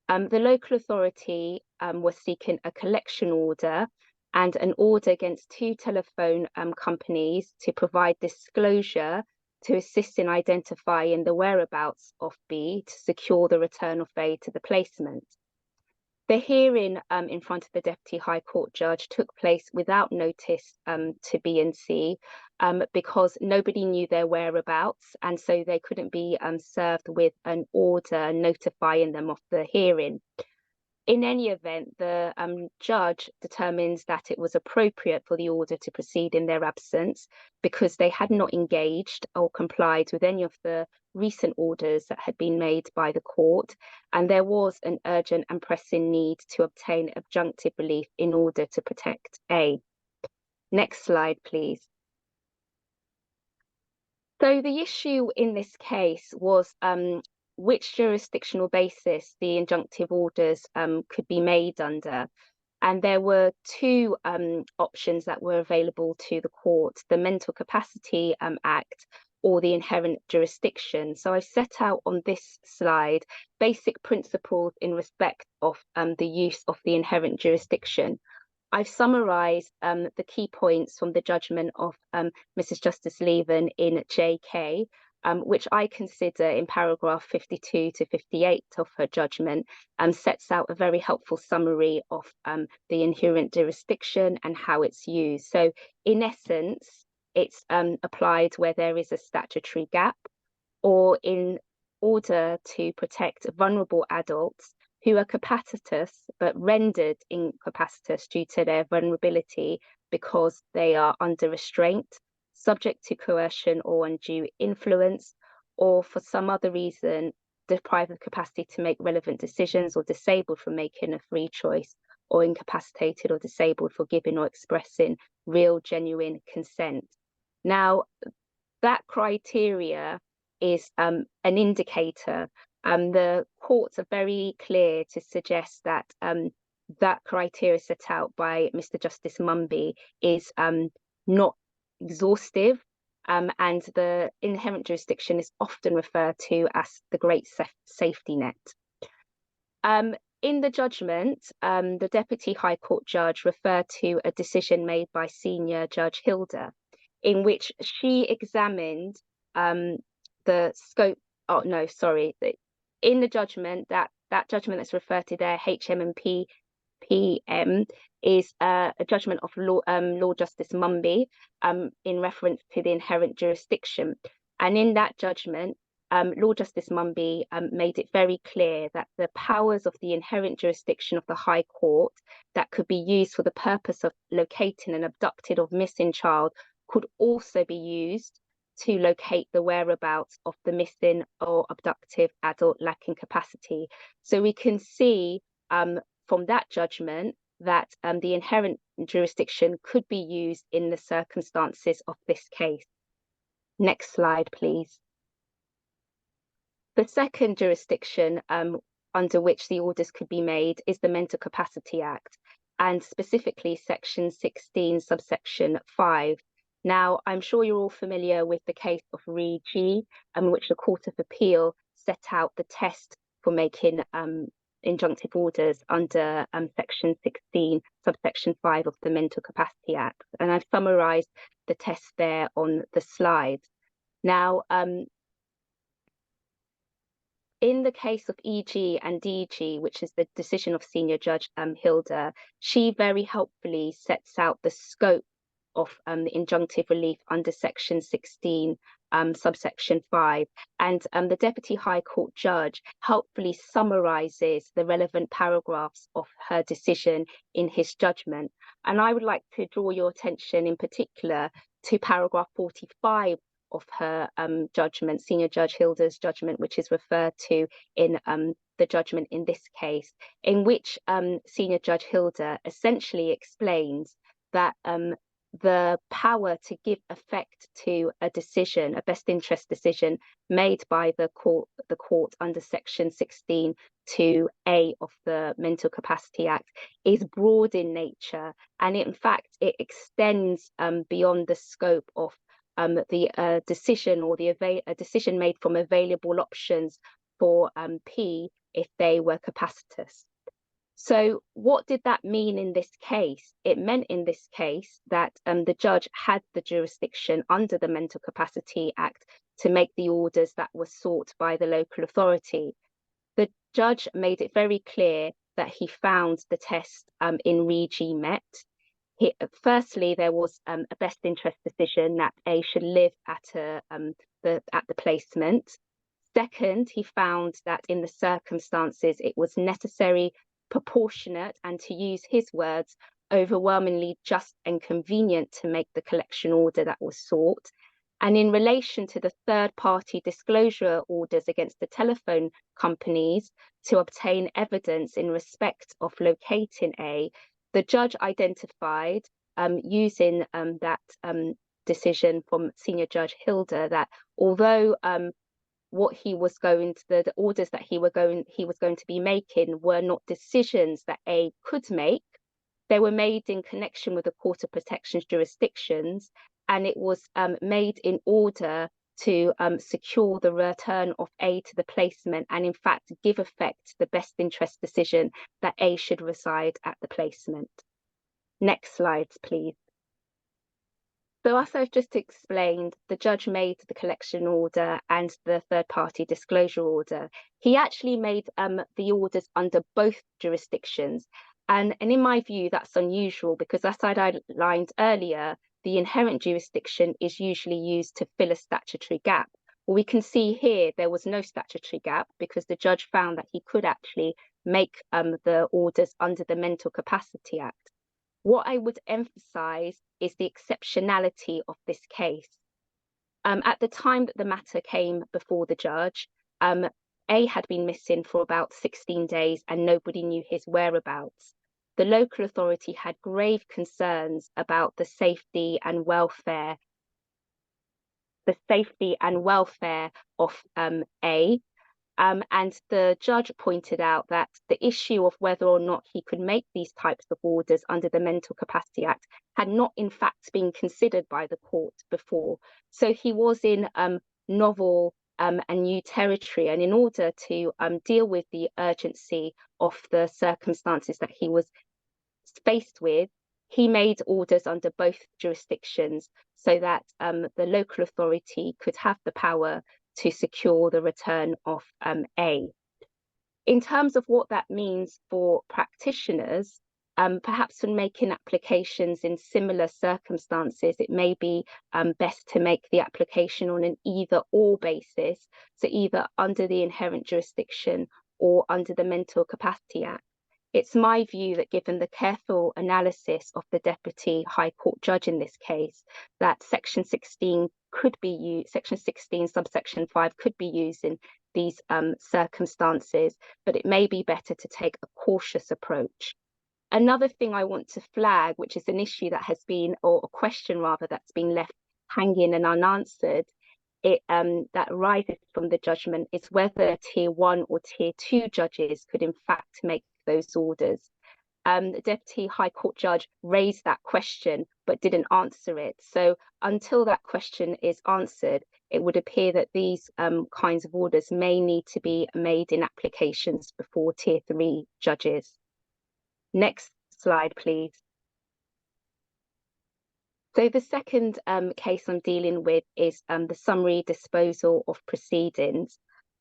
The local authority was seeking a collection order and an order against 2 telephone companies to provide disclosure to assist in identifying the whereabouts of B to secure the return of A to the placement. The hearing in front of the Deputy High Court judge took place without notice to B and C because nobody knew their whereabouts, and so they couldn't be served with an order notifying them of the hearing. In any event, the judge determines that it was appropriate for the order to proceed in their absence because they had not engaged or complied with any of the recent orders that had been made by the court, and there was an urgent and pressing need to obtain adjunctive relief in order to protect A. Next slide, please. So the issue in this case was which jurisdictional basis the injunctive orders could be made under. And there were 2 options that were available to the court, the Mental Capacity Act or the inherent jurisdiction. So I've set out on this slide basic principles in respect of the use of the inherent jurisdiction. I've summarised the key points from the judgment of Mrs. Justice Leven in JK, which I consider in paragraph 52 to 58 of her judgment, sets out a very helpful summary of the inherent jurisdiction and how it's used. So in essence, it's applied where there is a statutory gap, or in order to protect vulnerable adults who are capacitous but rendered incapacitous due to their vulnerability because they are under restraint, subject to coercion or undue influence, or for some other reason deprived of capacity to make relevant decisions, or disabled from making a free choice, or incapacitated or disabled for giving or expressing real, genuine consent. Now, that criteria is an indicator. The courts are very clear to suggest that that criteria set out by Mr. Justice Mumby is not exhaustive, and the inherent jurisdiction is often referred to as the great safety net. In the judgment, the Deputy High Court judge referred to a decision made by Senior Judge Hilda, in which she examined the scope. Oh no, sorry. In the judgment, that judgment that's referred to there, HM&P PM, is a judgment of Lord Justice Mumby in reference to the inherent jurisdiction. And in that judgment, Lord Justice Mumby made it very clear that the powers of the inherent jurisdiction of the High Court that could be used for the purpose of locating an abducted or missing child could also be used to locate the whereabouts of the missing or abductive adult lacking capacity. So we can see from that judgment that the inherent jurisdiction could be used in the circumstances of this case. Next slide, please. The second jurisdiction under which the orders could be made is the Mental Capacity Act, and specifically Section 16, subsection 5. Now, I'm sure you're all familiar with the case of Re G, in which the Court of Appeal set out the test for making injunctive orders under Section 16, subsection 5 of the Mental Capacity Act. And I've summarised the test there on the slide. Now, in the case of EG and DG, which is the decision of Senior Judge Hilda, she very helpfully sets out the scope of the injunctive relief under Section 16 subsection 5. And the Deputy High Court judge helpfully summarises the relevant paragraphs of her decision in his judgment. And I would like to draw your attention in particular to paragraph 45 of her judgment, Senior Judge Hilda's judgment, which is referred to in the judgment in this case, in which Senior Judge Hilda essentially explains that the power to give effect to a decision, a best interest decision made by the court under section 16 to A of the Mental Capacity Act is broad in nature, and in fact it extends beyond the scope of the decision or a decision made from available options for P if they were capacitous. So what did that mean in this case? It meant in this case that the judge had the jurisdiction under the Mental Capacity Act to make the orders that were sought by the local authority. The judge made it very clear that he found the test in Regi met. Firstly, there was a best interest decision that A should live at the placement. Second, he found that in the circumstances it was necessary, proportionate, and, to use his words, overwhelmingly just and convenient to make the collection order that was sought. And in relation to the third-party disclosure orders against the telephone companies to obtain evidence in respect of locating A, the judge identified, using that decision from Senior Judge Hilda, that although what he was going to, the orders that he was going to be making were not decisions that A could make, they were made in connection with the Court of Protection's jurisdictions, and it was made in order to secure the return of A to the placement, and in fact give effect to the best interest decision that A should reside at the placement. Next slides, please. So as I've just explained, the judge made the collection order and the third-party disclosure order. He actually made the orders under both jurisdictions. And in my view, that's unusual because, as I outlined earlier, the inherent jurisdiction is usually used to fill a statutory gap. Well, we can see here there was no statutory gap because the judge found that he could actually make the orders under the Mental Capacity Act. What I would emphasise is the exceptionality of this case. At the time that the matter came before the judge, A had been missing for about 16 days and nobody knew his whereabouts. The local authority had grave concerns about the safety and welfare of A. And the judge pointed out that the issue of whether or not he could make these types of orders under the Mental Capacity Act had not in fact been considered by the court before. So he was in novel and new territory, and in order to deal with the urgency of the circumstances that he was faced with, he made orders under both jurisdictions so that the local authority could have the power to secure the return of A. In terms of what that means for practitioners, perhaps when making applications in similar circumstances, it may be best to make the application on an either-or basis, so either under the inherent jurisdiction or under the Mental Capacity Act. It's my view that, given the careful analysis of the Deputy High Court judge in this case, that Section 16 could be used, Section 16 subsection 5 could be used in these circumstances, but it may be better to take a cautious approach. Another thing I want to flag, which is an issue that has been, or a question rather, that's been left hanging and unanswered, that arises from the judgment, is whether Tier 1 or Tier 2 judges could in fact make those orders. The Deputy High Court judge raised that question but didn't answer it. So until that question is answered, it would appear that these kinds of orders may need to be made in applications before Tier 3 judges. Next slide, please. So the second case I'm dealing with is the summary disposal of proceedings.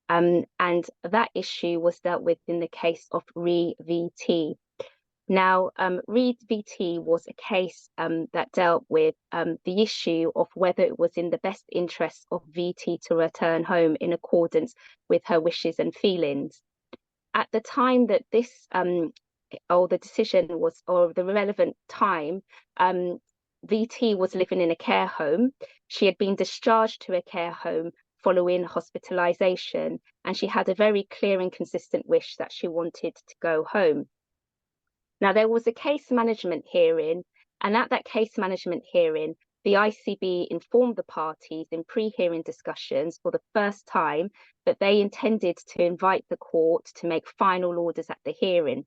And that issue was dealt with in the case of Re VT. Now, Reed VT was a case that dealt with the issue of whether it was in the best interest of VT to return home in accordance with her wishes and feelings. At the time that this, or the decision was, or the relevant time, VT was living in a care home. She had been discharged to a care home following hospitalization, and she had a very clear and consistent wish that she wanted to go home. Now, there was a case management hearing, and at that case management hearing, the ICB informed the parties in pre-hearing discussions for the first time that they intended to invite the court to make final orders at the hearing.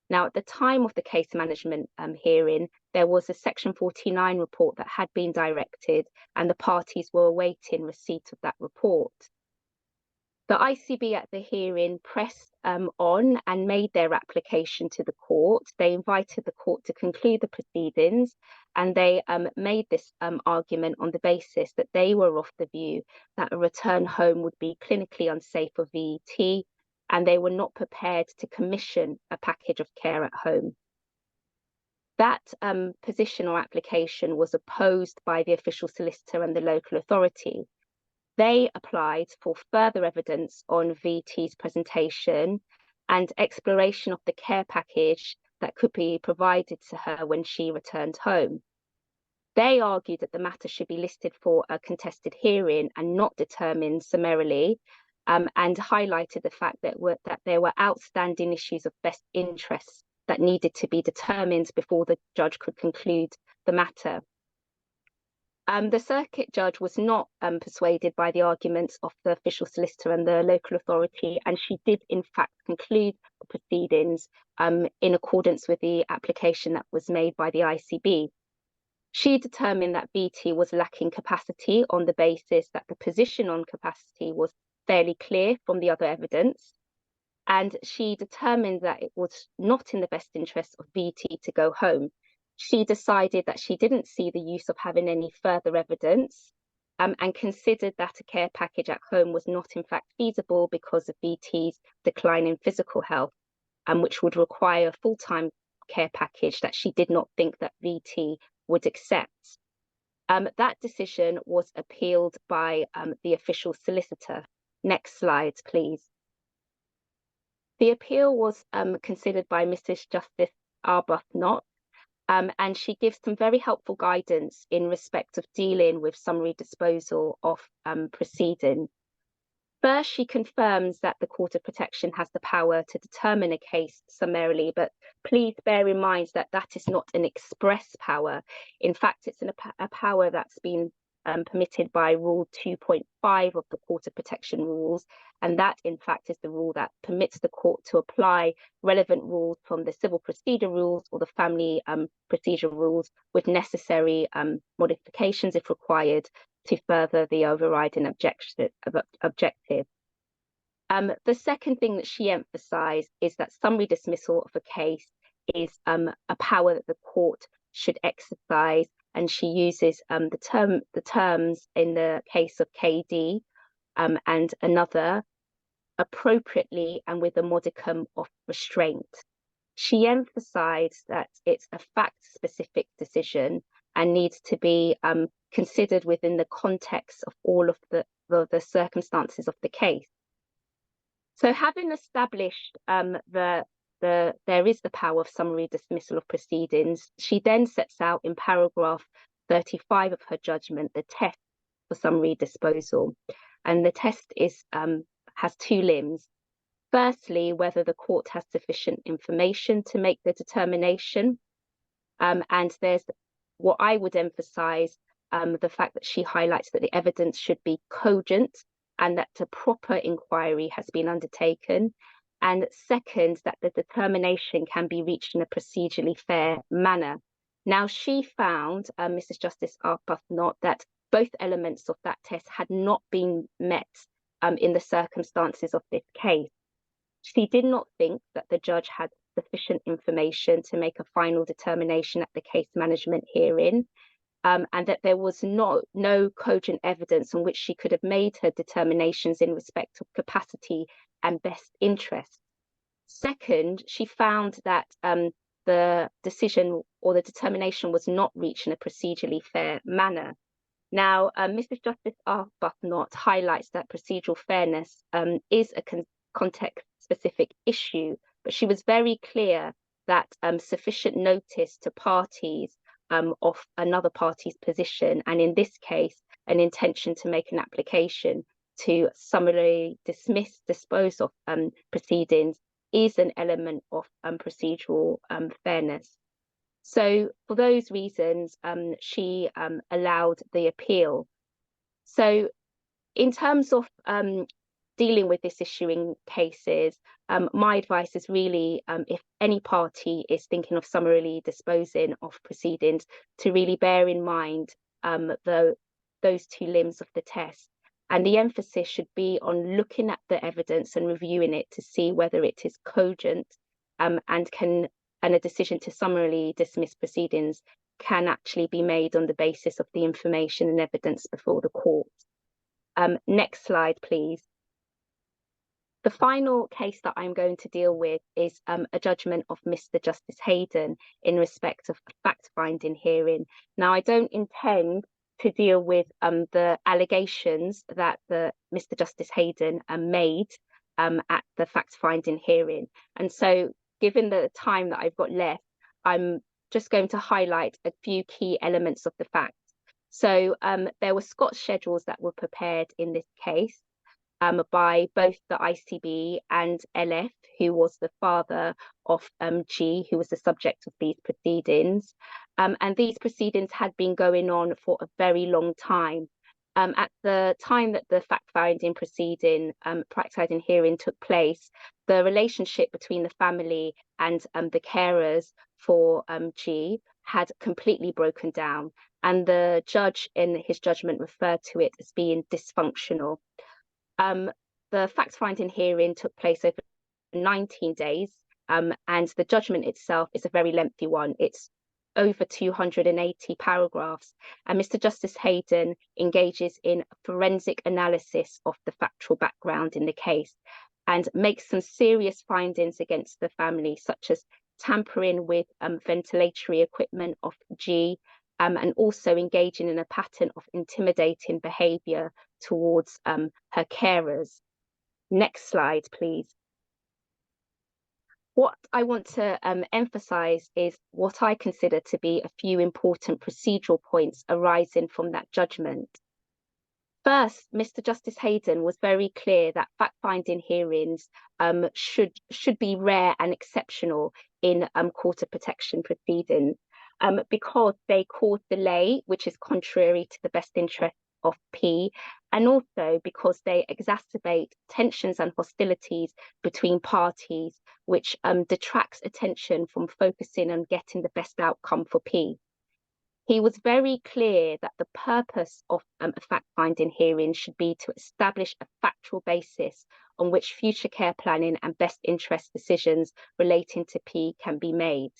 Now, at the time of the case management hearing, there was a Section 49 report that had been directed, and the parties were awaiting receipt of that report. The ICB at the hearing pressed on and made their application to the court. They invited the court to conclude the proceedings, and they made this argument on the basis that they were of the view that a return home would be clinically unsafe for VT, and they were not prepared to commission a package of care at home. That position or application was opposed by the official solicitor and the local authority. They applied for further evidence on VT's presentation and exploration of the care package that could be provided to her when she returned home. They argued that the matter should be listed for a contested hearing and not determined summarily, and highlighted the fact that there were outstanding issues of best interest that needed to be determined before the judge could conclude the matter. The circuit judge was not persuaded by the arguments of the official solicitor and the local authority, and she did in fact conclude the proceedings in accordance with the application that was made by the ICB. She determined that VT was lacking capacity on the basis that the position on capacity was fairly clear from the other evidence, and she determined that it was not in the best interest of VT to go home. She decided that she didn't see the use of having any further evidence, and considered that a care package at home was not in fact feasible because of VT's decline in physical health, which would require a full-time care package that she did not think that VT would accept. That decision was appealed by the official solicitor. Next slide, please. The appeal was considered by Mrs. Justice Arbuthnot, and she gives some very helpful guidance in respect of dealing with summary disposal of proceedings. First, she confirms that the Court of Protection has the power to determine a case summarily, but please bear in mind that that is not an express power. In fact, it's a power that's been permitted by Rule 2.5 of the Court of Protection rules, and that in fact is the rule that permits the court to apply relevant rules from the civil procedure rules or the family procedure rules with necessary modifications if required to further the overriding objective. The second thing that she emphasised is that summary dismissal of a case is a power that the court should exercise, and she uses the terms in the case of KD and another appropriately and with a modicum of restraint. She emphasised that it's a fact-specific decision and needs to be considered within the context of all of the circumstances of the case. So having established there is the power of summary dismissal of proceedings, she then sets out in paragraph 35 of her judgment the test for summary disposal. And the test has two limbs. Firstly, whether the court has sufficient information to make the determination. And there's what I would emphasise, the fact that she highlights that the evidence should be cogent and that a proper inquiry has been undertaken. And second, that the determination can be reached in a procedurally fair manner. Now, she found, Mrs. Justice Arbuthnot, that both elements of that test had not been met in the circumstances of this case. She did not think that the judge had sufficient information to make a final determination at the case management hearing, and that there was no cogent evidence on which she could have made her determinations in respect of capacity and best interest. Second, she found that the decision or the determination was not reached in a procedurally fair manner. Now, Mrs. Justice Arbuthnot highlights that procedural fairness is a context-specific issue, but she was very clear that sufficient notice to parties of another party's position, and in this case, an intention to make an application to summarily dispose of proceedings is an element of procedural fairness. So for those reasons, she allowed the appeal. So in terms of dealing with this issue in cases, my advice is really, if any party is thinking of summarily disposing of proceedings, to really bear in mind those two limbs of the test. And the emphasis should be on looking at the evidence and reviewing it to see whether it is cogent and a decision to summarily dismiss proceedings can actually be made on the basis of the information and evidence before the court. Next slide, please. The final case that I'm going to deal with is a judgment of Mr. Justice Hayden in respect of a fact-finding hearing. Now, I don't intend to deal with the allegations that Mr. Justice Hayden made at the fact-finding hearing. And so, given the time that I've got left, I'm just going to highlight a few key elements of the facts. So there were Scott schedules that were prepared in this case by both the ICB and LF, who was the father of G, who was the subject of these proceedings. And these proceedings had been going on for a very long time. At the time that the fact-finding hearing took place, the relationship between the family and the carers for G had completely broken down, and the judge in his judgment referred to it as being dysfunctional. The fact-finding hearing took place over 19 days, and the judgment itself is a very lengthy one. It's over 280 paragraphs, and Mr. Justice Hayden engages in forensic analysis of the factual background in the case and makes some serious findings against the family, such as tampering with ventilatory equipment of G, and also engaging in a pattern of intimidating behaviour towards her carers. Next slide, please. What I want to emphasise is what I consider to be a few important procedural points arising from that judgment. First, Mr. Justice Hayden was very clear that fact-finding hearings should be rare and exceptional in court of protection proceedings because they cause delay, which is contrary to the best interest of P, and also because they exacerbate tensions and hostilities between parties, which detracts attention from focusing on getting the best outcome for P. He was very clear that the purpose of a fact-finding hearing should be to establish a factual basis on which future care planning and best interest decisions relating to P can be made.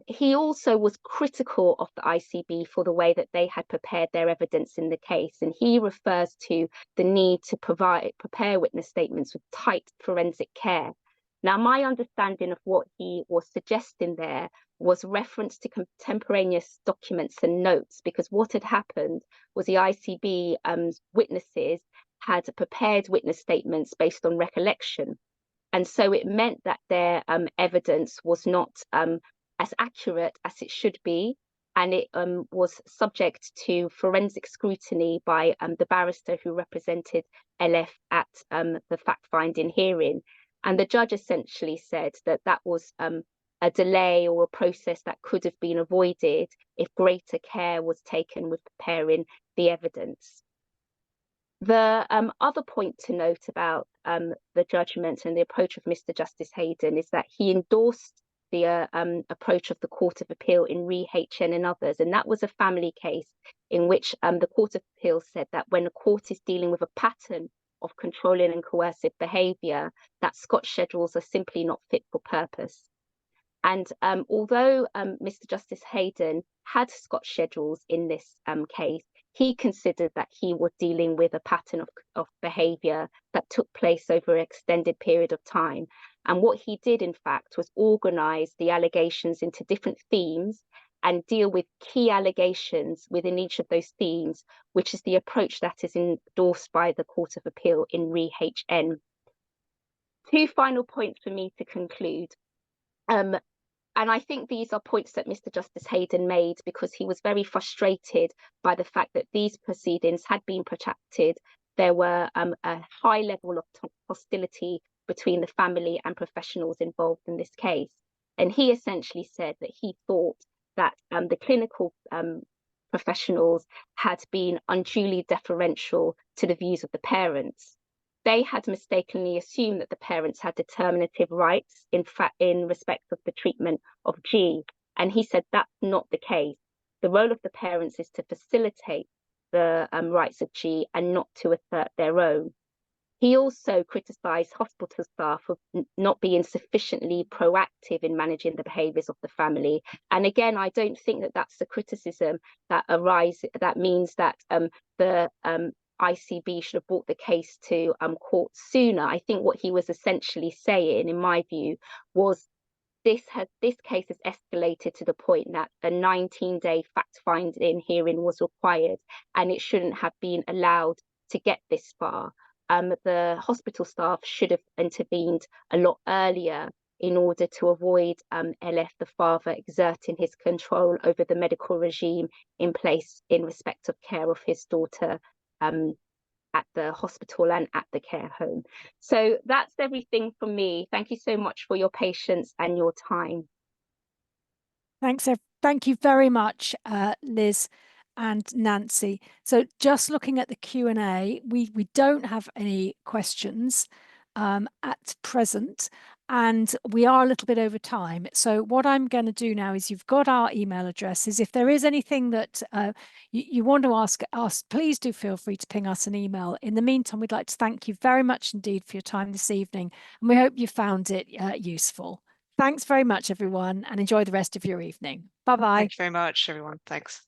He also was critical of the ICB for the way that they had prepared their evidence in the case, and he refers to the need to prepare witness statements with tight forensic care. Now, my understanding of what he was suggesting there was reference to contemporaneous documents and notes, because what had happened was the ICB witnesses had prepared witness statements based on recollection. And so it meant that their evidence was not as accurate as it should be, and it was subject to forensic scrutiny by the barrister who represented LF at the fact-finding hearing. And the judge essentially said that that was a delay or a process that could have been avoided if greater care was taken with preparing the evidence. The other point to note about the judgment and the approach of Mr. Justice Hayden is that he endorsed the approach of the Court of Appeal in Re HN and others, and that was a family case in which the Court of Appeal said that when a court is dealing with a pattern of controlling and coercive behaviour, that Scott schedules are simply not fit for purpose. And although Mr. Justice Hayden had Scott schedules in this case, he considered that he was dealing with a pattern of behaviour that took place over an extended period of time. And what he did, in fact, was organise the allegations into different themes and deal with key allegations within each of those themes, which is the approach that is endorsed by the Court of Appeal in Re HN. Two final points for me to conclude. And I think these are points that Mr. Justice Hayden made because he was very frustrated by the fact that these proceedings had been protracted. There were a high level of hostility between the family and professionals involved in this case. And he essentially said that he thought that the clinical professionals had been unduly deferential to the views of the parents. They had mistakenly assumed that the parents had determinative rights in respect of the treatment of G. And he said that's not the case. The role of the parents is to facilitate the rights of G and not to assert their own. He also criticised hospital staff for not being sufficiently proactive in managing the behaviours of the family. And again, I don't think that that's the criticism that means that the ICB should have brought the case to court sooner. I think what he was essentially saying, in my view, was this case has escalated to the point that a 19-day fact-finding hearing was required, and it shouldn't have been allowed to get this far. The hospital staff should have intervened a lot earlier in order to avoid LF, the father, exerting his control over the medical regime in place in respect of care of his daughter at the hospital and at the care home. So that's everything from me. Thank you so much for your patience and your time. Thanks. Thank you very much, Liz and Nancy. So just looking at the Q&A, we don't have any questions at present, and we are a little bit over time. So what I'm going to do now is, you've got our email addresses. If there is anything that you want to ask us, please do feel free to ping us an email. In the meantime, we'd like to thank you very much indeed for your time this evening, and we hope you found it useful. Thanks very much, everyone, and enjoy the rest of your evening. Bye-bye. Thank you very much, everyone. Thanks.